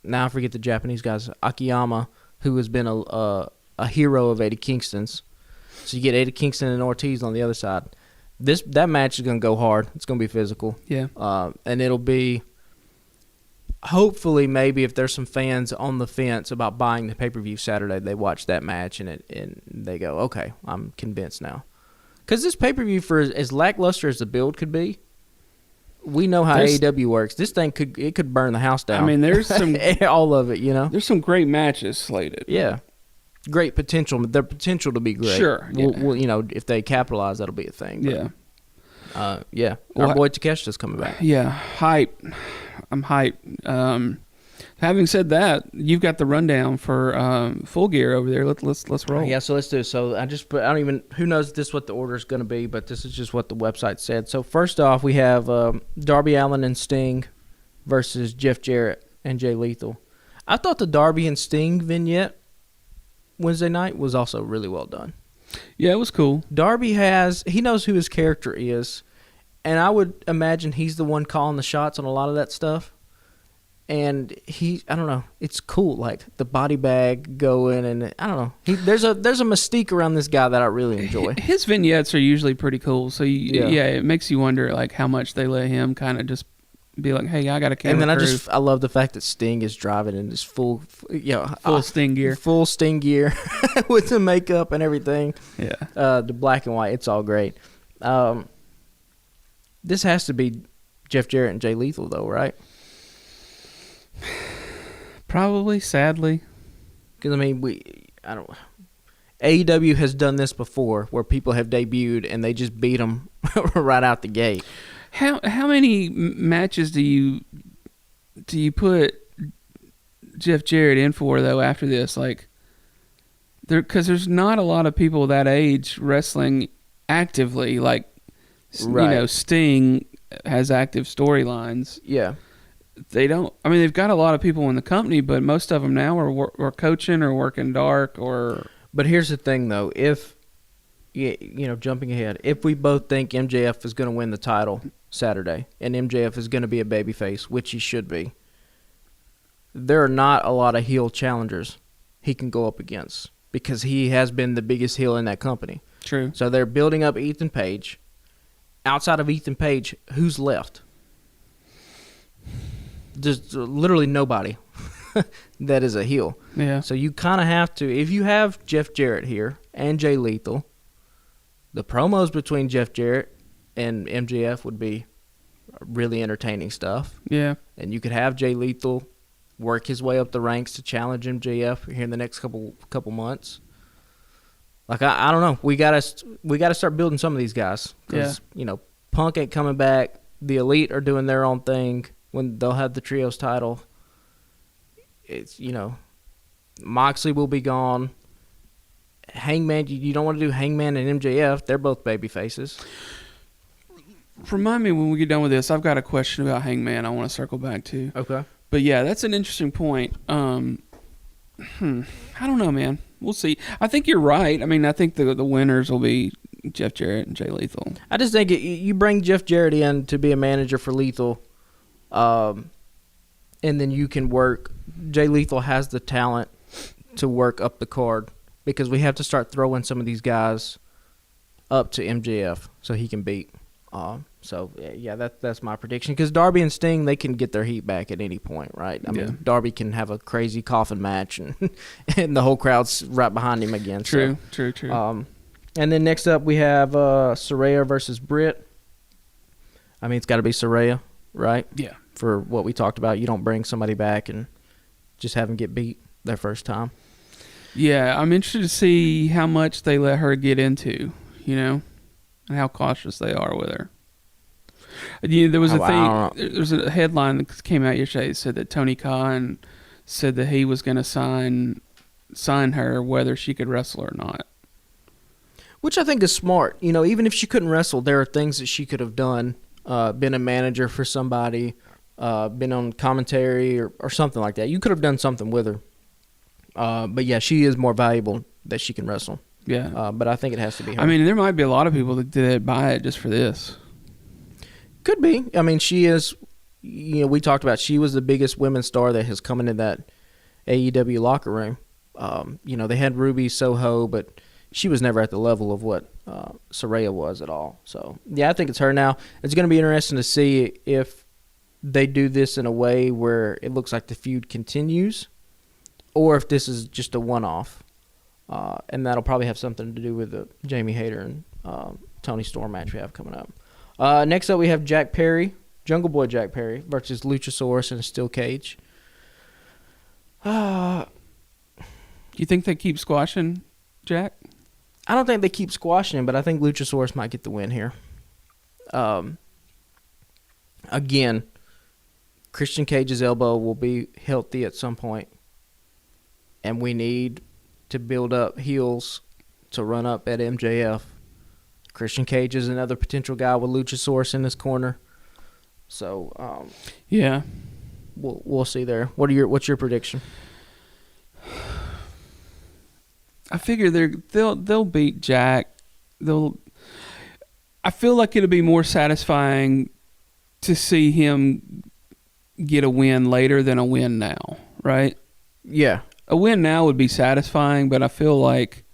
now I forget the Japanese guys, Akiyama, who has been a hero of Eddie Kingston's. So you get Eddie Kingston and Ortiz on the other side. That match is going to go hard. It's going to be physical. Yeah. And it'll be, hopefully, maybe if there's some fans on the fence about buying the pay-per-view Saturday, they watch that match and they go, okay, I'm convinced now. Because this pay-per-view, for as lackluster as the build could be, we know how AEW works. This thing could burn the house down. I mean, there's some all of it, you know. There's some great matches slated. Yeah, great potential. Their potential to be great. Sure. Yeah. We'll, you know, if they capitalize, that'll be a thing. But, yeah. Our boy Takeshita's coming back. Yeah, hype. I'm hyped. Having said that, you've got the rundown for Full Gear over there. Let's roll. Yeah, so let's do it. So I don't even, who knows what the order is going to be, but this is just what the website said. So first off, we have Darby Allin and Sting versus Jeff Jarrett and Jay Lethal. I thought the Darby and Sting vignette Wednesday night was also really well done. Yeah, it was cool. Darby he knows who his character is, and I would imagine he's the one calling the shots on a lot of that stuff. And I don't know, it's cool, like the body bag going, and I don't know. There's a mystique around this guy that I really enjoy. His vignettes are usually pretty cool, so yeah, it makes you wonder like how much they let him kind of just be like, hey, I got a camera. And then I love the fact that Sting is driving in his full Sting gear, with the makeup and everything. Yeah, the black and white, it's all great. This has to be Jeff Jarrett and Jay Lethal, though, right? Probably, sadly. Because, I mean, AEW has done this before where people have debuted and they just beat them right out the gate. How many matches do you put Jeff Jarrett in for, though, after this? Like, because there's not a lot of people that age wrestling actively. Like, right. You know, Sting has active storylines. Yeah. They don't. I mean, they've got a lot of people in the company, but most of them now are coaching or working dark or. But here's the thing, though. If jumping ahead, if we both think MJF is going to win the title Saturday and MJF is going to be a babyface, which he should be, there are not a lot of heel challengers he can go up against because he has been the biggest heel in that company. True. So they're building up Ethan Page. Outside of Ethan Page, who's left? There's literally nobody that is a heel. Yeah. So you kind of have to, if you have Jeff Jarrett here and Jay Lethal, the promos between Jeff Jarrett and MJF would be really entertaining stuff. Yeah. And you could have Jay Lethal work his way up the ranks to challenge MJF here in the next couple months. Like I don't know, we gotta start building some of these guys because Punk ain't coming back. The Elite are doing their own thing. When they'll have the trios title, it's, Moxley will be gone. Hangman, you don't want to do Hangman and MJF. They're both baby faces. Remind me when we get done with this, I've got a question about Hangman I want to circle back to. Okay. But yeah, that's an interesting point. I don't know, man. We'll see. I think you're right. I mean, I think the winners will be Jeff Jarrett and Jay Lethal. I just think you bring Jeff Jarrett in to be a manager for Lethal. And then you can work. Jay Lethal has the talent to work up the card because we have to start throwing some of these guys up to MJF so he can beat. That's my prediction. Because Darby and Sting, they can get their heat back at any point, right? I mean, Darby can have a crazy coffin match and and the whole crowd's right behind him again. True. And then next up we have Saraya versus Britt. I mean, it's got to be Saraya, right? Yeah. For what we talked about, you don't bring somebody back and just have them get beat their first time. Yeah, I'm interested to see how much they let her get into, and how cautious they are with her. There was there's a headline that came out yesterday that said that Tony Khan said that he was going to sign her whether she could wrestle or not. Which I think is smart. Even if she couldn't wrestle, there are things that she could have done. Been a manager for somebody, been on commentary or something like that. You could have done something with her. But yeah, she is more valuable that she can wrestle. Yeah. But I think it has to be her. I mean, there might be a lot of people that buy it just for this. Could be. I mean, she is we talked about she was the biggest women's star that has come into that AEW locker room. They had Ruby Soho, but she was never at the level of what Saraya was at all. So, yeah, I think it's her now. It's going to be interesting to see if they do this in a way where it looks like the feud continues or if this is just a one-off. And that'll probably have something to do with the Jamie Hayter and Tony Storm match we have coming up. Next up, we have Jack Perry, Jungle Boy Jack Perry, versus Luchasaurus in a steel cage. You think they keep squashing Jack? I don't think they keep squashing him, but I think Luchasaurus might get the win here. Again, Christian Cage's elbow will be healthy at some point, and we need to build up heels to run up at MJF. Christian Cage is another potential guy with Luchasaurus in his corner. So, yeah, we'll see there. What's your prediction? I figure they'll beat Jack. I feel like it'll be more satisfying to see him get a win later than a win now, right? Yeah. A win now would be satisfying, but I feel like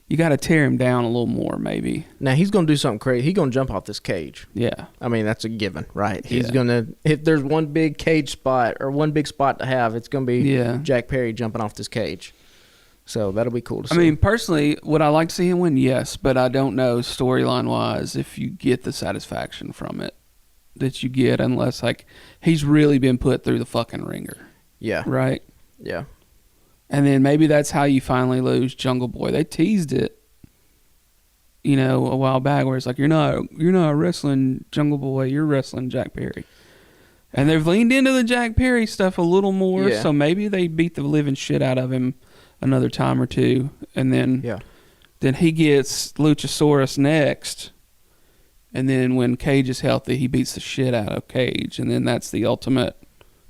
you got to tear him down a little more, maybe. Now, he's going to do something crazy. He's going to jump off this cage. Yeah. I mean, that's a given, right? He's Yeah. going to, if there's one big cage spot or one big spot to have, it's going to be Jack Perry jumping off this cage. So that'll be cool to see. I mean, personally, would I like to see him win? Yes, but I don't know storyline-wise if you get the satisfaction from it that you get unless, like, he's really been put through the fucking ringer. Yeah. Right? Yeah. And then maybe that's how you finally lose Jungle Boy. They teased it, a while back where it's like, you're not wrestling Jungle Boy, you're wrestling Jack Perry. And they've leaned into the Jack Perry stuff a little more, so maybe they beat the living shit out of him another time or two. And then he gets Luchasaurus next. And then when Cage is healthy, he beats the shit out of Cage. And then that's the ultimate,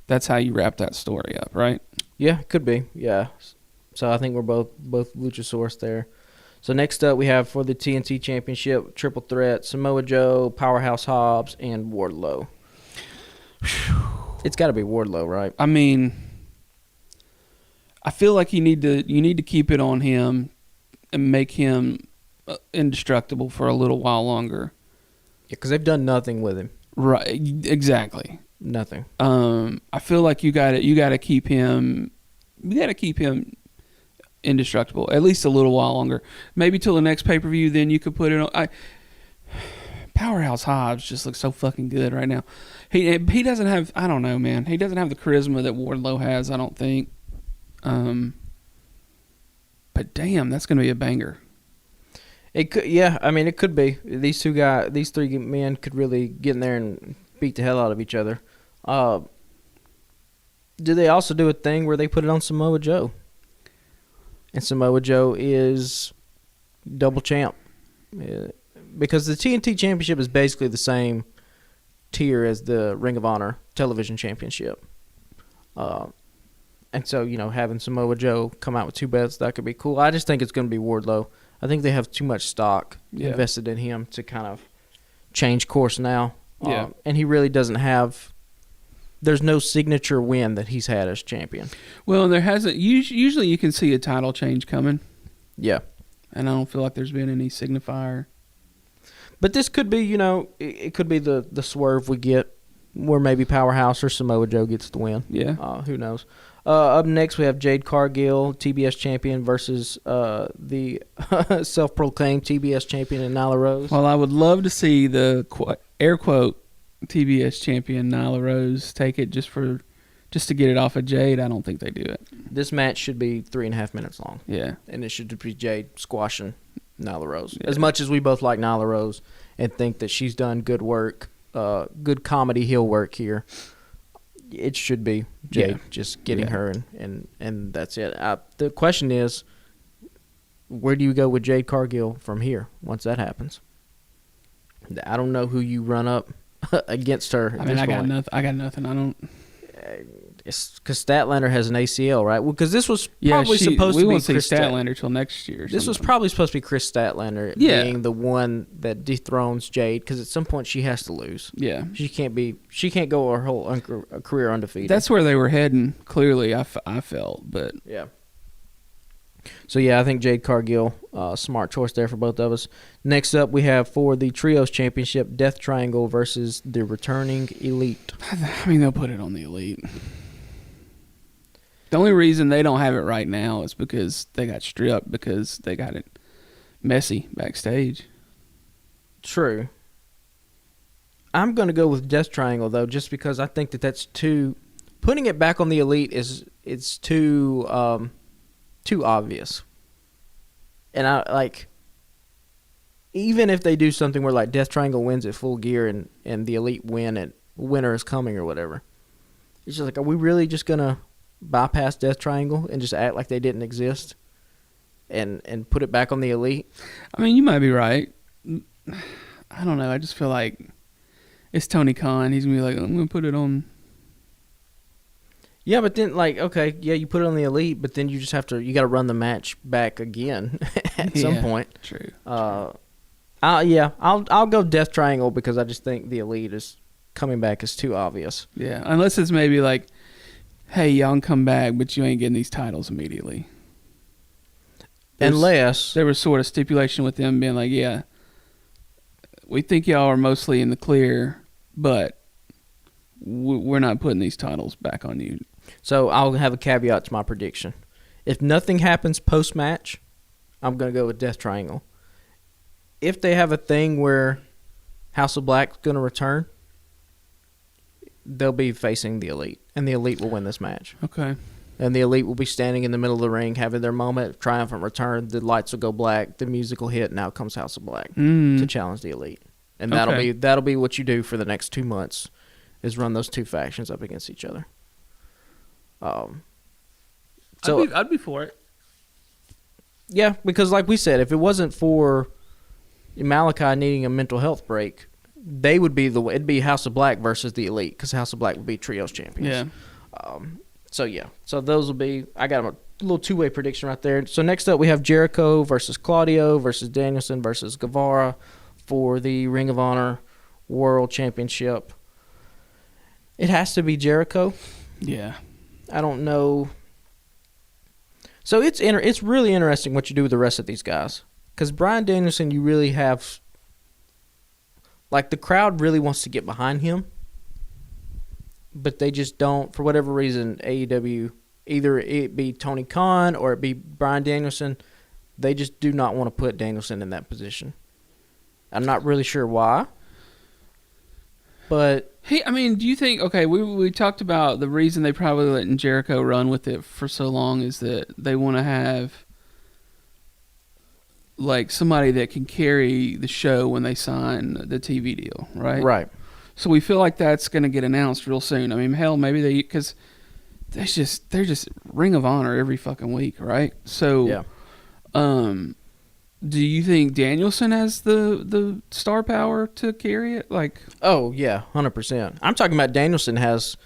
that's how you wrap that story up, right? Yeah, could be. Yeah. So I think we're both Luchasaurus there. So next up we have for the TNT Championship, triple threat, Samoa Joe, Powerhouse Hobbs, and Wardlow. It's got to be Wardlow, right? I mean, I feel like you need to keep it on him and make him indestructible for a little while longer. Yeah, because they've done nothing with him. Right, exactly. Nothing. I feel like you got to keep him. You got to keep him indestructible at least a little while longer. Maybe till the next pay-per-view. Then you could put it on. Powerhouse Hobbs just looks so fucking good right now. He doesn't have. I don't know, man. He doesn't have the charisma that Wardlow has. I don't think. But damn, that's gonna be a banger. It could. Yeah, I mean, it could be. These three men could really get in there and beat the hell out of each other. Do they also do a thing where they put it on Samoa Joe? And Samoa Joe is double champ. Because the TNT Championship is basically the same tier as the Ring of Honor Television Championship. And so, having Samoa Joe come out with two belts, that could be cool. I just think it's going to be Wardlow. I think they have too much stock invested in him to kind of change course now. Yeah. And he really doesn't have... There's no signature win that he's had as champion. Well, there hasn't. Usually you can see a title change coming. Yeah. And I don't feel like there's been any signifier. But this could be, it could be the swerve we get where maybe Powerhouse or Samoa Joe gets the win. Yeah. Who knows? Up next, we have Jade Cargill, TBS champion, versus the self-proclaimed TBS champion in Nyla Rose. Well, I would love to see the air quote TBS champion Nyla Rose take it just to get it off of Jade. I don't think they do it. This match should be 3.5 minutes long. Yeah. And it should be Jade squashing Nyla Rose. Yeah. As much as we both like Nyla Rose and think that she's done good work, good comedy heel work here, it should be Jade just getting her and that's it. The question is, where do you go with Jade Cargill from here once that happens? I don't know who you run up against her. I mean, I got nothing. I don't. because Statlander has an ACL, right? Well, because this was probably supposed to be won't see Chris Statlander till next year. This was probably supposed to be Chris Statlander being the one that dethrones Jade, because at some point she has to lose. Yeah, she can't go her whole career undefeated. That's where they were heading. Clearly, I felt, but yeah. So yeah, I think Jade Cargill, smart choice there for both of us. Next up, we have for the Trios Championship, Death Triangle versus the returning Elite. I mean, they'll put it on the Elite. The only reason they don't have it right now is because they got stripped because they got it messy backstage. True. I'm going to go with Death Triangle, though, just because I think that's too... Putting it back on the Elite it's too obvious. And even if they do something where like Death Triangle wins at Full Gear and the Elite win and Winter is Coming or whatever, it's just like, are we really just going to bypass Death Triangle and just act like they didn't exist and put it back on the Elite? I mean, you might be right. I don't know. I just feel like it's Tony Khan. He's going to be like, I'm going to put it on. Yeah, but then, like, okay, yeah, you put it on the Elite, but then you just have to, you got to run the match back again at some point. True. I'll go Death Triangle because I just think the Elite is coming back is too obvious. Yeah, unless it's maybe like, hey, y'all can come back, but you ain't getting these titles immediately. Unless there was sort of stipulation with them being like, yeah, we think y'all are mostly in the clear, but we're not putting these titles back on you. So I'll have a caveat to my prediction. If nothing happens post-match, I'm going to go with Death Triangle. If they have a thing where House of Black's going to return, they'll be facing the Elite, and the Elite will win this match. Okay. And the Elite will be standing in the middle of the ring, having their moment, triumphant return. The lights will go black, the music will hit, and out comes House of Black to challenge the Elite. And that'll be what you do for the next 2 months, is run those two factions up against each other. So I'd be for it. Yeah, because like we said, if it wasn't for Malachi needing a mental health break, they would be it'd be House of Black versus the Elite, because House of Black would be Trios champions. Yeah. So those will be. I got a little two-way prediction right there. So next up we have Jericho versus Claudio versus Danielson versus Guevara for the Ring of Honor World Championship. It has to be Jericho. Yeah. I don't know. So it's really interesting what you do with the rest of these guys. Because Bryan Danielson, you really have... Like, the crowd really wants to get behind him. But they just don't, for whatever reason, AEW, either it be Tony Khan or it be Bryan Danielson, they just do not want to put Danielson in that position. I'm not really sure why. But... Hey, I mean, do you think... Okay, we talked about the reason they probably letting Jericho run with it for so long is that they want to have... like somebody that can carry the show when they sign the TV deal, right? Right. So we feel like that's going to get announced real soon. I mean, hell, maybe because they're just Ring of Honor every fucking week, right? So, yeah. Do you think Danielson has the star power to carry it? Like, oh yeah, 100%. I'm talking about Danielson has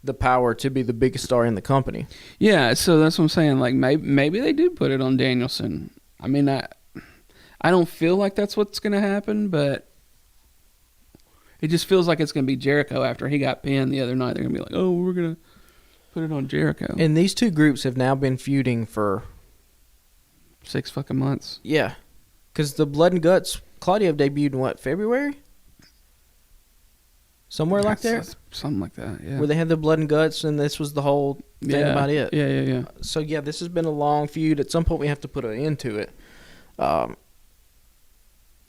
the power to be the biggest star in the company. Yeah, so that's what I'm saying. Like, maybe they do put it on Danielson. I mean, I don't feel like that's what's going to happen, but it just feels like it's going to be Jericho after he got pinned the other night. They're going to be like, oh, we're going to put it on Jericho. And these two groups have now been feuding for 6 fucking months. Yeah. Because the Blood and Guts, Claudio debuted in what, February? Somewhere like that? Something like that, yeah. Where they had the Blood and Guts and this was the whole thing about it. Yeah. So, yeah, this has been a long feud. At some point, we have to put an end to it.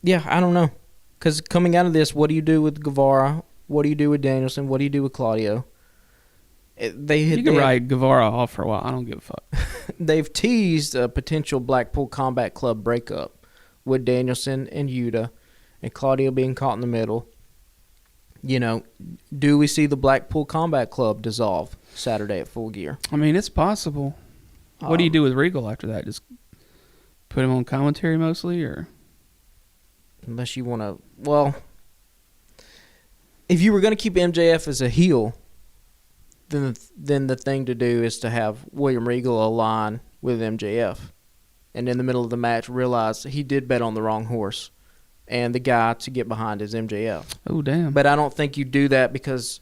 Yeah, I don't know. Because coming out of this, what do you do with Guevara? What do you do with Danielson? What do you do with Claudio? You can ride Guevara off for a while. I don't give a fuck. They've teased a potential Blackpool Combat Club breakup with Danielson and Yuta and Claudio being caught in the middle. You know, do we see the Blackpool Combat Club dissolve Saturday at Full Gear? I mean, it's possible. What do you do with Regal after that? Just put him on commentary mostly, or? Unless you want to, well, if you were going to keep MJF as a heel, then the thing to do is to have William Regal align with MJF, and in the middle of the match realize he did bet on the wrong horse, and the guy to get behind is MJF. Oh, damn. But I don't think you do that because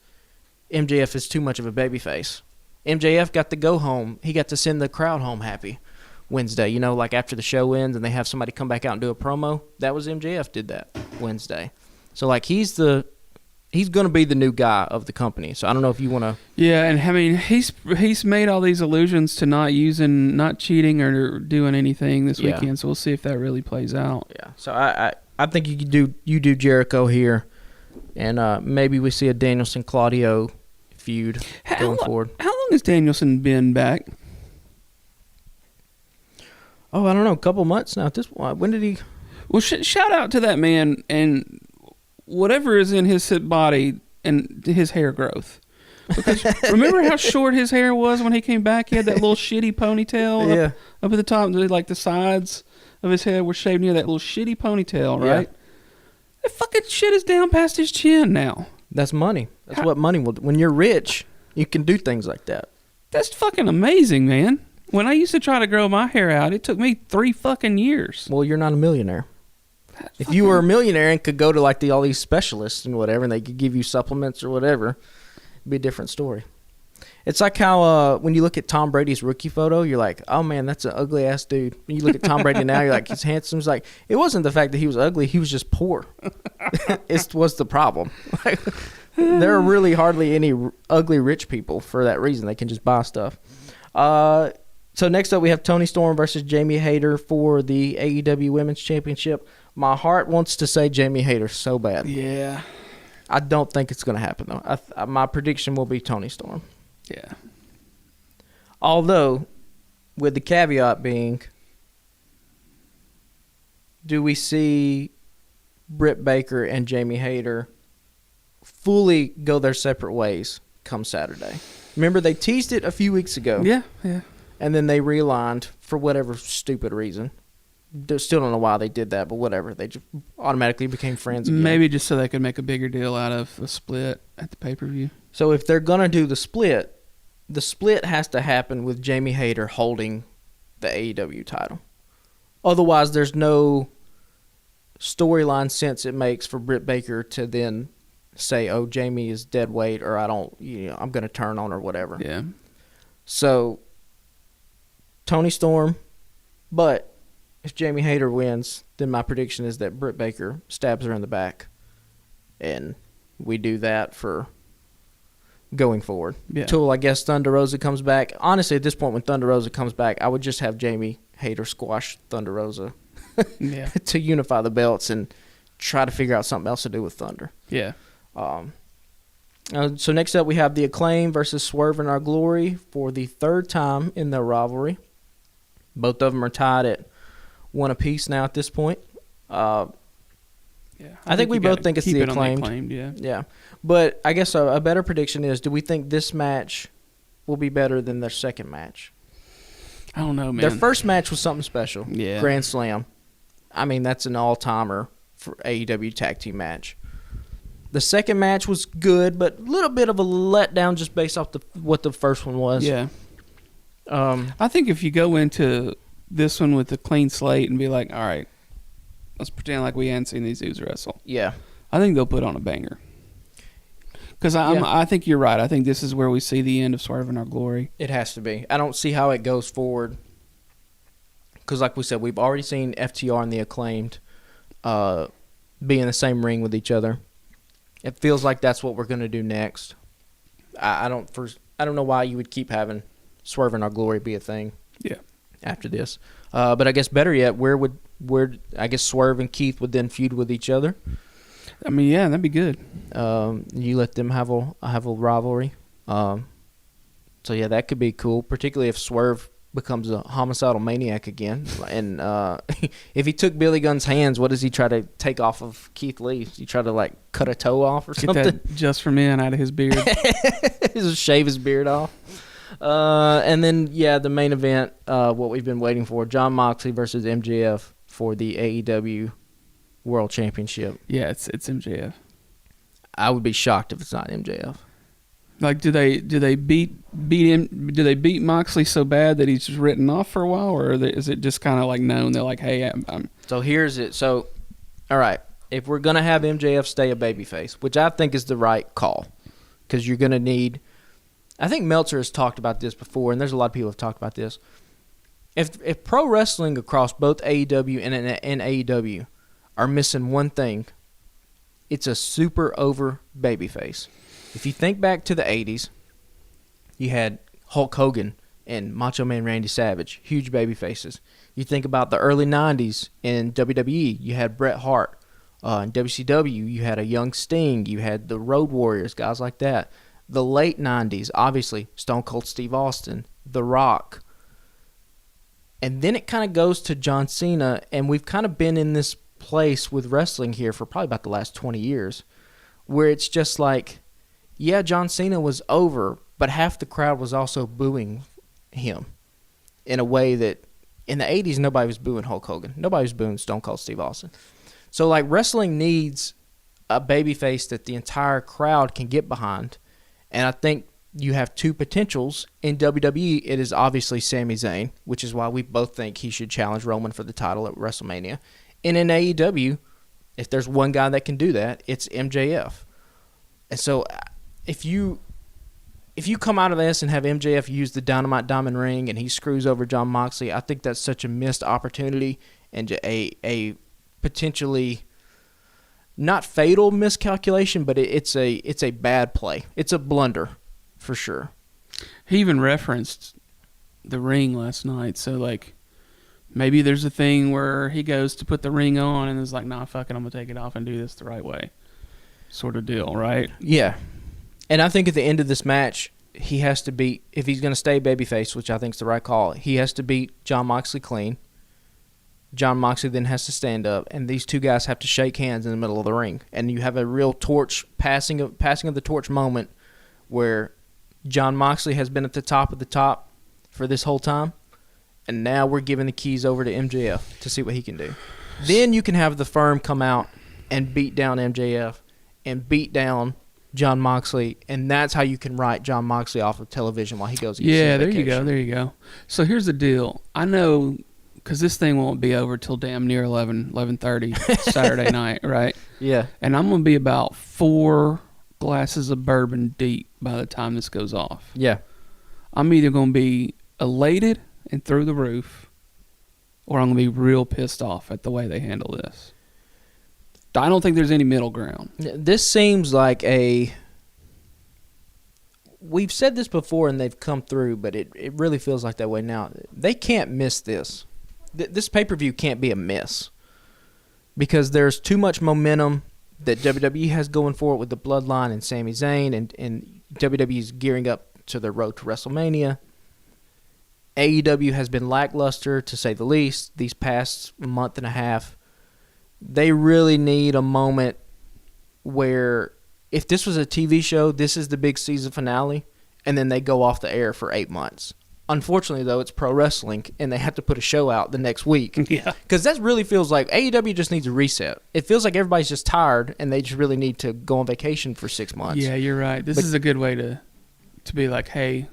MJF is too much of a babyface. MJF got to go home. He got to send the crowd home happy Wednesday. You know, like after the show ends and they have somebody come back out and do a promo. That was MJF did that Wednesday. So, like, he's going to be the new guy of the company. So I don't know if you want to. Yeah, and I mean, he's made all these allusions to not cheating or doing anything this weekend. So we'll see if that really plays out. Yeah. So I think you do Jericho here, and maybe we see a Danielson Claudio feud going forward. How long has Danielson been back? Oh, I don't know, a couple months now at this point. When did he? Well, shout out to that man and whatever is in his body and his hair growth. Because remember how short his hair was when he came back? He had that little shitty ponytail up at the top. Like the sides of his head were shaved near that little shitty ponytail, right? Yeah. That fucking shit is down past his chin now. That's money. That's what money will do. When you're rich, you can do things like that. That's fucking amazing, man. When I used to try to grow my hair out, it took me 3 fucking years. Well, you're not a millionaire. If you were a millionaire and could go to like all these specialists and whatever, and they could give you supplements or whatever, it'd be a different story. It's like how when you look at Tom Brady's rookie photo, you're like, oh man, that's an ugly ass dude. When you look at Tom Brady now, you're like, he's handsome. It's like, it wasn't the fact that he was ugly; he was just poor. It was the problem. Like, there are really hardly any ugly rich people for that reason. They can just buy stuff. So next up, we have Toni Storm versus Jamie Hayter for the AEW Women's Championship. My heart wants to say Jamie Hayter so bad. Yeah. I don't think it's going to happen, though. My prediction will be Toni Storm. Yeah. Although, with the caveat being, do we see Britt Baker and Jamie Hayter fully go their separate ways come Saturday? Remember, they teased it a few weeks ago. Yeah. And then they realigned for whatever stupid reason. Still don't know why they did that, but whatever. They just automatically became friends again. Maybe just so they could make a bigger deal out of a split at the pay-per-view. So if they're going to do the split has to happen with Jamie Hayter holding the AEW title. Otherwise, there's no storyline sense it makes for Britt Baker to then say, oh, Jamie is dead weight, or I'm going to turn on her, whatever. Yeah. So, Toni Storm, but if Jamie Hayter wins, then my prediction is that Britt Baker stabs her in the back, and we do that for going forward. Yeah. Until, I guess, Thunder Rosa comes back. Honestly, at this point, when Thunder Rosa comes back, I would just have Jamie Hayter squash Thunder Rosa to unify the belts and try to figure out something else to do with Thunder. Yeah. So next up, we have the Acclaim versus Swerve in Our Glory for the third time in their rivalry. Both of them are tied at 1 apiece now at this point. I think we both think it's the Acclaimed. Yeah. But I guess a better prediction is, do we think this match will be better than their second match? I don't know, man. Their first match was something special. Yeah. Grand Slam. I mean, that's an all-timer for AEW tag team match. The second match was good, but a little bit of a letdown just based off what the first one was. Yeah. I think if you go into this one with a clean slate and be like, all right, let's pretend like we hadn't seen these dudes wrestle. Yeah. I think they'll put on a banger. Because I think you're right. I think this is where we see the end of Swerve in Our Glory. It has to be. I don't see how it goes forward. Because like we said, we've already seen FTR and the Acclaimed be in the same ring with each other. It feels like that's what we're going to do next. I don't know why you would keep having Swerve in Our Glory be a thing. Yeah. After this, but I guess better yet, where I guess Swerve and Keith would then feud with each other. I mean, yeah, that'd be good. You let them have a rivalry. So yeah, that could be cool, particularly if Swerve becomes a homicidal maniac again. And if he took Billy Gunn's hands, what does he try to take off of Keith Lee? He try to like cut a toe off or something? Get that Just for Men out of his beard. Just shave his beard off. And then, the main event, what we've been waiting for, Jon Moxley versus MJF for the AEW World Championship. Yeah, it's MJF. I would be shocked if it's not MJF. Like, do they beat him? Do they beat Moxley so bad that he's just written off for a while, or is it just kind of like known? They're like, hey, I'm. So here's it. So, all right, if we're gonna have MJF stay a babyface, which I think is the right call, because you're gonna need. I think Meltzer has talked about this before, and there's a lot of people who have talked about this. If pro wrestling across both AEW and AEW are missing one thing, it's a super over babyface. If you think back to the 80s, you had Hulk Hogan and Macho Man Randy Savage, huge baby faces. You think about the early 90s in WWE, you had Bret Hart. In WCW, you had a young Sting. You had the Road Warriors, guys like that. The late 90s, obviously, Stone Cold Steve Austin, The Rock. And then it kind of goes to John Cena, and we've kind of been in this place with wrestling here for probably about the last 20 years, where it's just like, yeah, John Cena was over, but half the crowd was also booing him in a way that in the 80s, nobody was booing Hulk Hogan. Nobody was booing Stone Cold Steve Austin. So, like, wrestling needs a babyface that the entire crowd can get behind. And I think you have two potentials. In WWE, it is obviously Sami Zayn, which is why we both think he should challenge Roman for the title at WrestleMania. And in AEW, if there's one guy that can do that, it's MJF. And so if you come out of this and have MJF use the Dynamite Diamond Ring and he screws over Jon Moxley, I think that's such a missed opportunity and a potentially not fatal miscalculation, but it's a bad play. It's a blunder for sure. He even referenced the ring last night, so like maybe there's a thing where he goes to put the ring on and is like, nah, fuck it, I'm gonna take it off and do this the right way, sort of deal, right? Yeah. And I think at the end of this match, he has to beat, if he's going to stay babyface, which I think is the right call, he has to beat Jon Moxley clean. Jon Moxley then has to stand up, and these two guys have to shake hands in the middle of the ring. And you have a real passing of the torch moment where Jon Moxley has been at the top for this whole time, and now we're giving the keys over to MJF to see what he can do. Then you can have the Firm come out and beat down MJF and beat down Jon Moxley, and that's how you can write Jon Moxley off of television while he goes. Yeah, there you go. So here's the deal. I know, because this thing won't be over till damn near 11:30 Saturday night, right? Yeah. And I'm going to be about 4 glasses of bourbon deep by the time this goes off. Yeah. I'm either going to be elated and through the roof, or I'm going to be real pissed off at the way they handle this. I don't think there's any middle ground. This seems like we've said this before and they've come through, but it really feels like that way now. They can't miss this. This pay-per-view can't be a miss because there's too much momentum that WWE has going for it with the Bloodline and Sami Zayn, and WWE is gearing up to their road to WrestleMania. AEW has been lackluster, to say the least, these past month and a half. They really need a moment where, if this was a TV show, this is the big season finale, and then they go off the air for 8 months. Unfortunately, though, it's pro wrestling, and they have to put a show out the next week. Yeah. Because that really feels like AEW just needs a reset. It feels like everybody's just tired, and they just really need to go on vacation for 6 months. Yeah, you're right. This is a good way to be like, hey,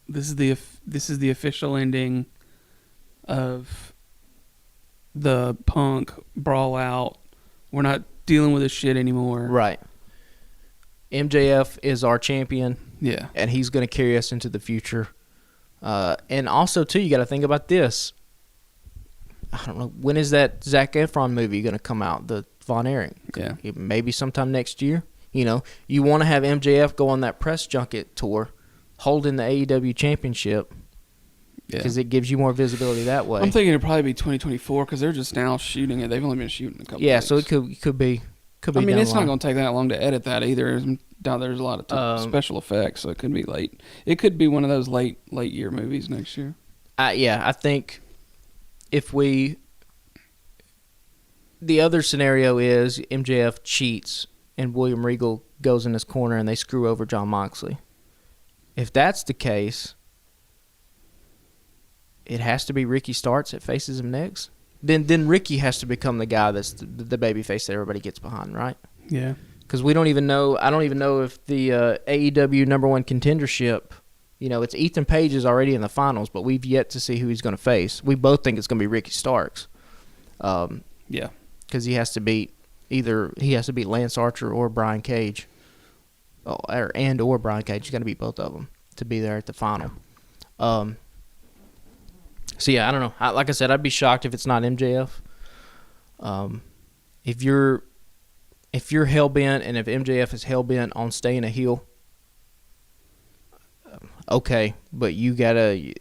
this is the official ending of the Punk brawl out. We're not dealing with this shit anymore. Right. MJF is our champion. Yeah. And he's going to carry us into the future. And also, too, you got to think about this. I don't know. When is that Zac Efron movie going to come out? The Von Erich? Yeah. Maybe sometime next year. You know, you want to have MJF go on that press junket tour holding the AEW championship. Because it gives you more visibility that way. I'm thinking it'll probably be 2024 because they're just now shooting it. They've only been shooting a couple Yeah, weeks. So it could be. I mean, it's not going to take that long to edit that either. There's a lot of special effects, so it could be late. It could be one of those late year movies next year. I think the other scenario is MJF cheats and William Regal goes in his corner and they screw over Jon Moxley. If that's the case, it has to be Ricky Starks that faces him next. Then Ricky has to become the guy that's the baby face that everybody gets behind, right? Yeah. Because we don't even know. I don't even know if the AEW #1 contendership. It's Ethan Page is already in the finals, but we've yet to see who he's going to face. We both think it's going to be Ricky Starks. Yeah. Because he has to beat Lance Archer or Brian Cage, or Brian Cage. He's got to beat both of them to be there at the final. So yeah, I don't know. Like I said, I'd be shocked if it's not MJF. If you're hell bent, and if MJF is hell bent on staying a heel, okay, but you gotta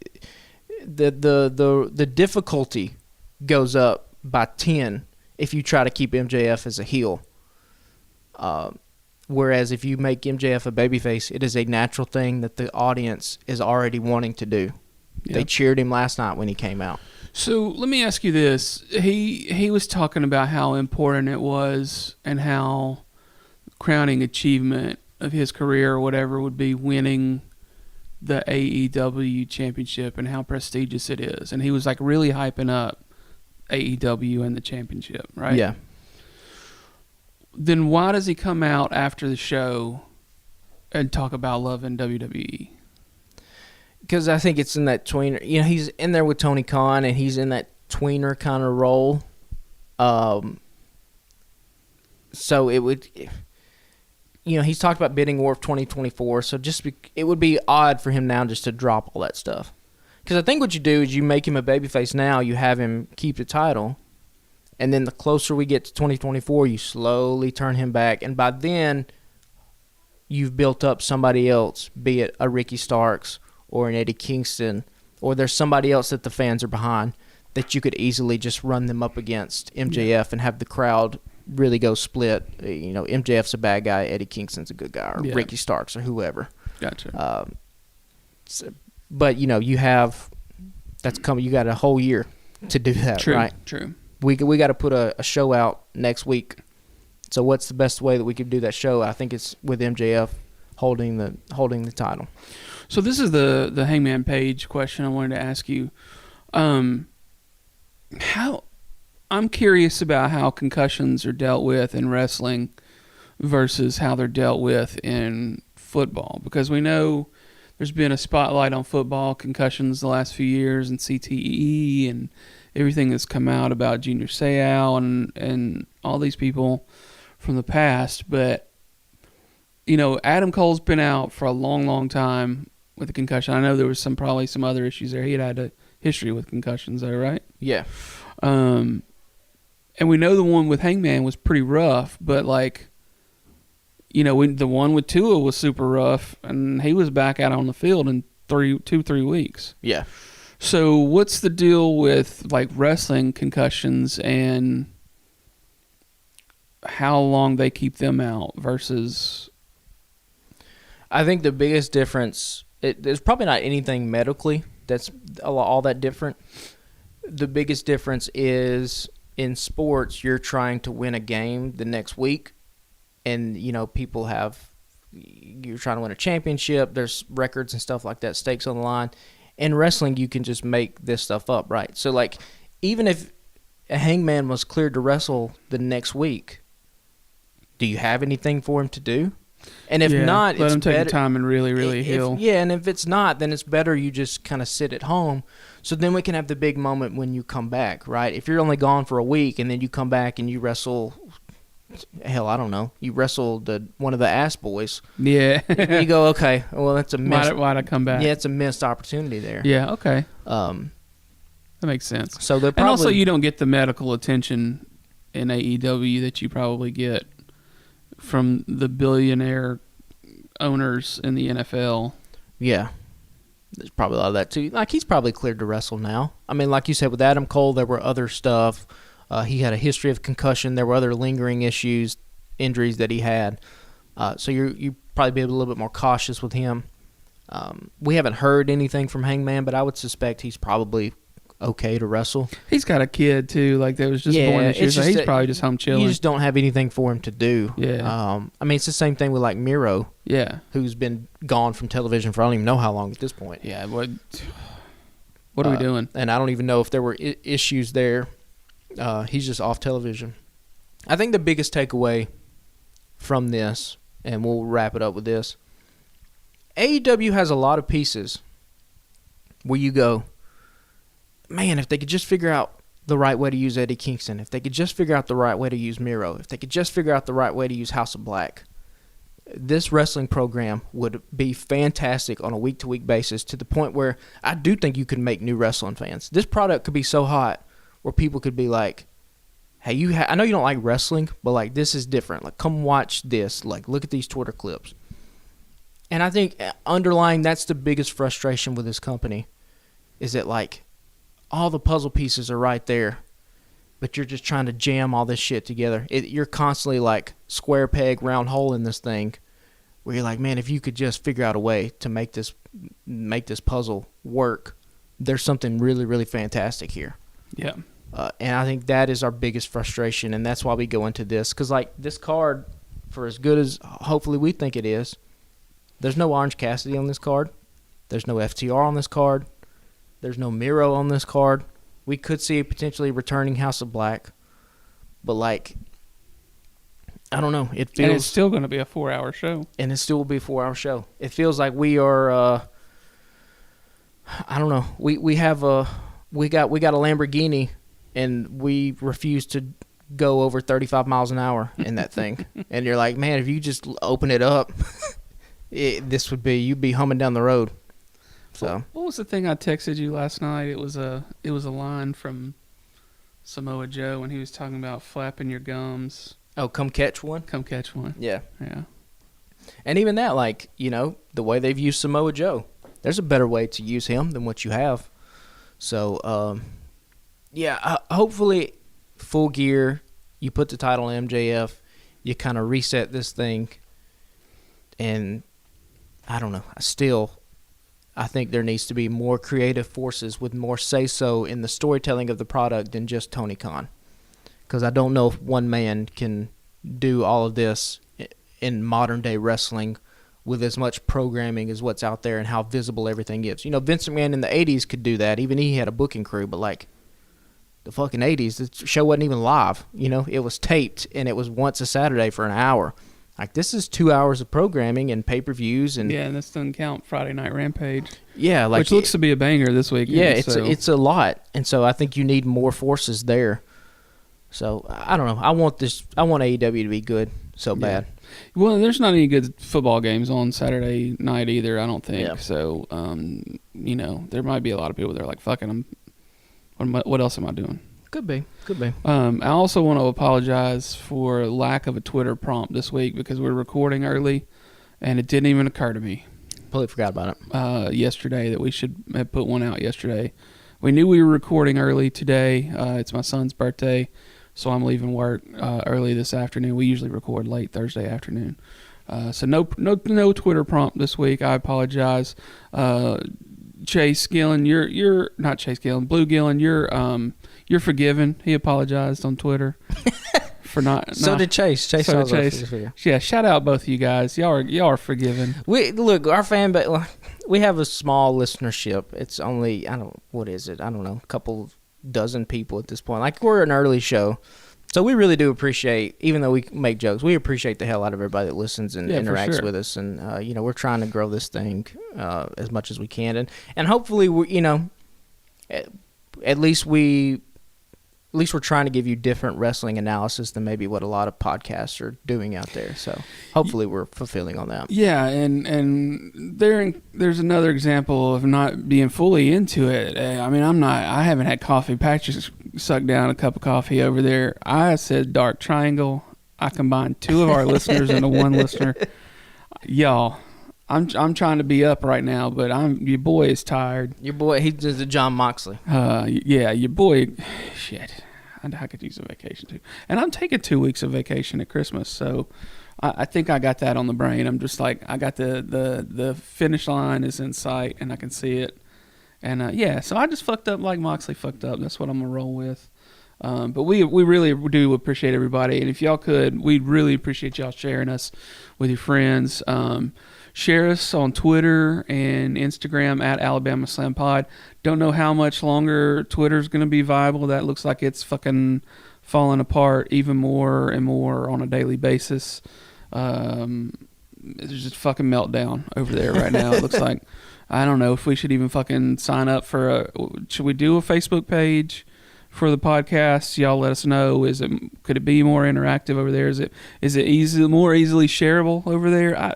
the difficulty goes up by 10 if you try to keep MJF as a heel. Whereas if you make MJF a babyface, it is a natural thing that the audience is already wanting to do. Yep. They cheered him last night when he came out. So let me ask you this. He was talking about how important it was and how crowning achievement of his career or whatever would be winning the AEW championship and how prestigious it is. And he was like really hyping up AEW and the championship, right? Yeah. Then why does he come out after the show and talk about loving WWE? Because I think it's in that tweener. He's in there with Tony Khan, and he's in that tweener kind of role. So it would, he's talked about bidding war of 2024. So it would be odd for him now just to drop all that stuff. Because I think what you do is you make him a babyface now. You have him keep the title, and then the closer we get to 2024, you slowly turn him back, and by then, you've built up somebody else, be it a Ricky Starks or an Eddie Kingston, or there's somebody else that the fans are behind that you could easily just run them up against MJF and have the crowd really go split. MJF's a bad guy, Eddie Kingston's a good guy, or Ricky Starks or whoever. Gotcha. But you have that's coming. You got a whole year to do that, right? True. We got to put a show out next week. So what's the best way that we could do that show? I think it's with MJF holding the title. So this is the Hangman Page question I wanted to ask you. I'm curious about how concussions are dealt with in wrestling versus how they're dealt with in football, because we know there's been a spotlight on football concussions the last few years and CTE and everything that's come out about Junior Seau and all these people from the past. But, Adam Cole's been out for a long, long time with a concussion. I know there was probably some other issues there. He had a history with concussions there, right? Yeah. And we know the one with Hangman was pretty rough, but the one with Tua was super rough, and he was back out on the field in 3 weeks. Yeah. So what's the deal with wrestling concussions and how long they keep them out versus? I think the biggest difference, there's probably not anything medically that's all that different. The biggest difference is in sports, you're trying to win a game the next week, and you're trying to win a championship. There's records and stuff like that, stakes on the line. In wrestling, you can just make this stuff up, right? So, even if a Hangman was cleared to wrestle the next week, do you have anything for him to do? And if not, let it's him take better, the time and really, really heal. And if it's not, then it's better you just kind of sit at home. So then we can have the big moment when you come back, right? If you're only gone for a week and then you come back and you wrestle, hell, I don't know, you wrestle one of the Ass Boys. Yeah. You go, okay, well, that's a missed. Why'd I come back? Yeah, it's a missed opportunity there. Yeah, okay. That makes sense. So they're and also, you don't get the medical attention in AEW that you probably get from the billionaire owners in the NFL. Yeah. There's probably a lot of that, too. He's probably cleared to wrestle now. I mean, like you said, with Adam Cole, there were other stuff. He had a history of concussion. There were other lingering injuries that he had. So you probably be a little bit more cautious with him. We haven't heard anything from Hangman, but I would suspect he's probably okay to wrestle. He's got a kid, too. That was just born this year, so he's probably just home chilling. You just don't have anything for him to do. Yeah. I mean, it's the same thing with, Miro. Yeah. Who's been gone from television for I don't even know how long at this point. Yeah. What are we doing? And I don't even know if there were issues there. He's just off television. I think the biggest takeaway from this, and we'll wrap it up with this. AEW has a lot of pieces where you go, man, if they could just figure out the right way to use Eddie Kingston, if they could just figure out the right way to use Miro, if they could just figure out the right way to use House of Black, this wrestling program would be fantastic on a week-to-week basis, to the point where I do think you could make new wrestling fans. This product could be so hot where people could be like, hey, I know you don't like wrestling, but like, this is different. Like, come watch this. Like, look at these Twitter clips. And I think underlying, that's the biggest frustration with this company, is that like all the puzzle pieces are right there, but you're just trying to jam all this shit together. You're constantly like square peg, round hole in this thing, where you're like, man, if you could just figure out a way to make this puzzle work, there's something really, really fantastic here. Yeah. And I think that is our biggest frustration, and that's why we go into this. Because like, this card, for as good as hopefully we think it is, there's no Orange Cassidy on this card. There's no FTR on this card. There's no Miro on this card. We could see a potentially returning House of Black. But, like, I don't know. It feels, and it's still going to be a 4-hour show. And it still will be a 4-hour show. It feels like we are, I don't know. We got a Lamborghini, and we refuse to go over 35 miles an hour in that thing. And you're like, man, if you just open it up, you'd be humming down the road. So what was the thing I texted you last night? It was a line from Samoa Joe when he was talking about flapping your gums. Oh, come catch one? Come catch one. Yeah. Yeah. And even that, like, you know, the way they've used Samoa Joe, there's a better way to use him than what you have. So, hopefully, Full Gear, you put the title on MJF, you kind of reset this thing, and I don't know. I think there needs to be more creative forces with more say-so in the storytelling of the product than just Tony Khan. Because I don't know if one man can do all of this in modern-day wrestling with as much programming as what's out there and how visible everything is. You know, Vince McMahon in the 80s could do that. Even he had a booking crew, but like the fucking 80s, the show wasn't even live. You know, it was taped, and it was once a Saturday for an hour. Like, this is 2 hours of programming and pay-per-views. And yeah, and this doesn't count Friday Night Rampage. Yeah. Like, which looks to be a banger this week. Yeah, it's a lot. And so I think you need more forces there. So, I don't know. I want AEW to be good so bad. Well, there's not any good football games on Saturday night either, I don't think. Yeah. So, you know, there might be a lot of people that are like, fucking, what else am I doing? Could be. I also want to apologize for lack of a Twitter prompt this week because we're recording early, and it didn't even occur to me. Completely forgot about it. Yesterday that we should have put one out yesterday. We knew we were recording early today. It's my son's birthday, so I'm leaving work early this afternoon. We usually record late Thursday afternoon. So no Twitter prompt this week. I apologize. Chase Gillen, you're not Chase Gillen, Blue Gillen, you're forgiven. He apologized on Twitter for not. So did Chase. So did Chase. Yeah, shout out both of you guys. Y'all are forgiven. Our fan base. We have a small listenership. It's only what is it? I don't know, a couple dozen people at this point. Like, we're an early show, so we really do appreciate. Even though we make jokes, we appreciate the hell out of everybody that listens and interacts with us. And we're trying to grow this thing as much as we can, and hopefully at least we're trying to give you different wrestling analysis than maybe what a lot of podcasts are doing out there. So hopefully we're fulfilling on that. Yeah, and there's another example of not being fully into it. I mean, I haven't had coffee. Patrick sucked down a cup of coffee over there. I said Dark Triangle. I combined two of our listeners into one listener. Y'all, I'm trying to be up right now, but your boy is tired. Your boy, he's just a John Moxley. Yeah, your boy, shit. I could use a vacation too. And I'm taking 2 weeks of vacation at Christmas, so I think I got that on the brain. I'm just like, I got the finish line is in sight, and I can see it. And so I just fucked up like Moxley fucked up. That's what I'm gonna roll with. But we really do appreciate everybody, and if y'all could, we'd really appreciate y'all sharing us with your friends. Share us on Twitter and Instagram at Alabama Slam Pod. Don't know how much longer Twitter's going to be viable. That looks like it's fucking falling apart even more and more on a daily basis. There's just fucking meltdown over there right now. It looks like, I don't know if we should even fucking sign up for should we do a Facebook page for the podcast? Y'all let us know. Could it be more interactive over there? Is it more easily shareable over there? I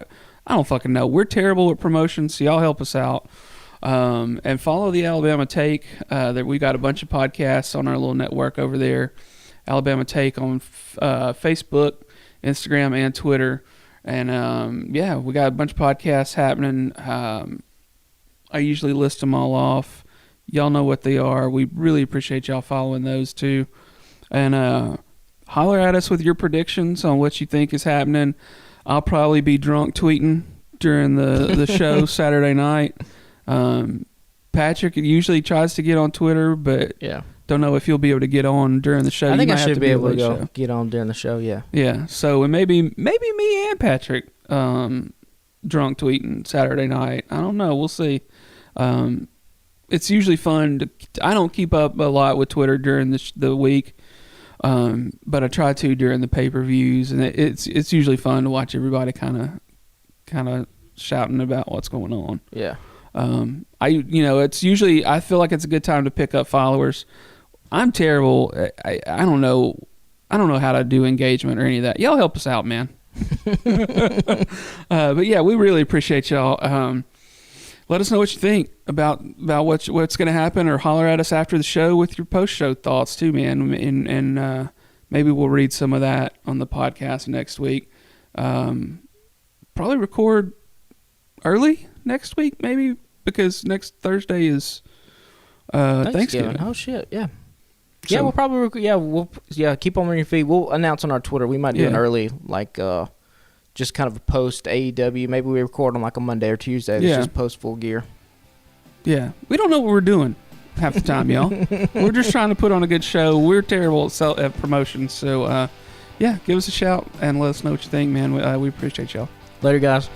don't fucking know. We're terrible at promotions, so y'all help us out. And follow the Alabama Take. That we got a bunch of podcasts on our little network over there. Alabama Take on Facebook, Instagram, and Twitter. And yeah, we got a bunch of podcasts happening. I usually list them all off. Y'all know what they are. We really appreciate y'all following those too. And holler at us with your predictions on what you think is happening. I'll probably be drunk tweeting during the show Saturday night. Patrick usually tries to get on Twitter, but yeah, don't know if you'll be able to get on during the show. I think I should be able to get on during the show. Yeah. Yeah. So maybe me and Patrick drunk tweeting Saturday night. I don't know. We'll see. It's usually fun. I don't keep up a lot with Twitter during the week, but I try to during the pay-per-views, and it's usually fun to watch everybody kind of shouting about what's going on. Yeah. It's usually, I feel like it's a good time to pick up followers. I'm terrible. I don't know how to do engagement or any of that. Y'all help us out, man. But yeah, we really appreciate y'all. Let us know what you think about what's going to happen, or holler at us after the show with your post-show thoughts too, man. And maybe we'll read some of that on the podcast next week. Probably record early next week, maybe, because next Thursday is Thanksgiving. Oh shit, yeah. So, yeah, we'll probably keep on your feed. We'll announce on our Twitter. We might do an early, like just kind of a post AEW. Maybe we record on like a Monday or Tuesday. It's just post Full Gear. Yeah, we don't know what we're doing half the time, y'all. We're just trying to put on a good show. We're terrible at promotions, so yeah, give us a shout and let us know what you think, man. We appreciate y'all. Later, guys.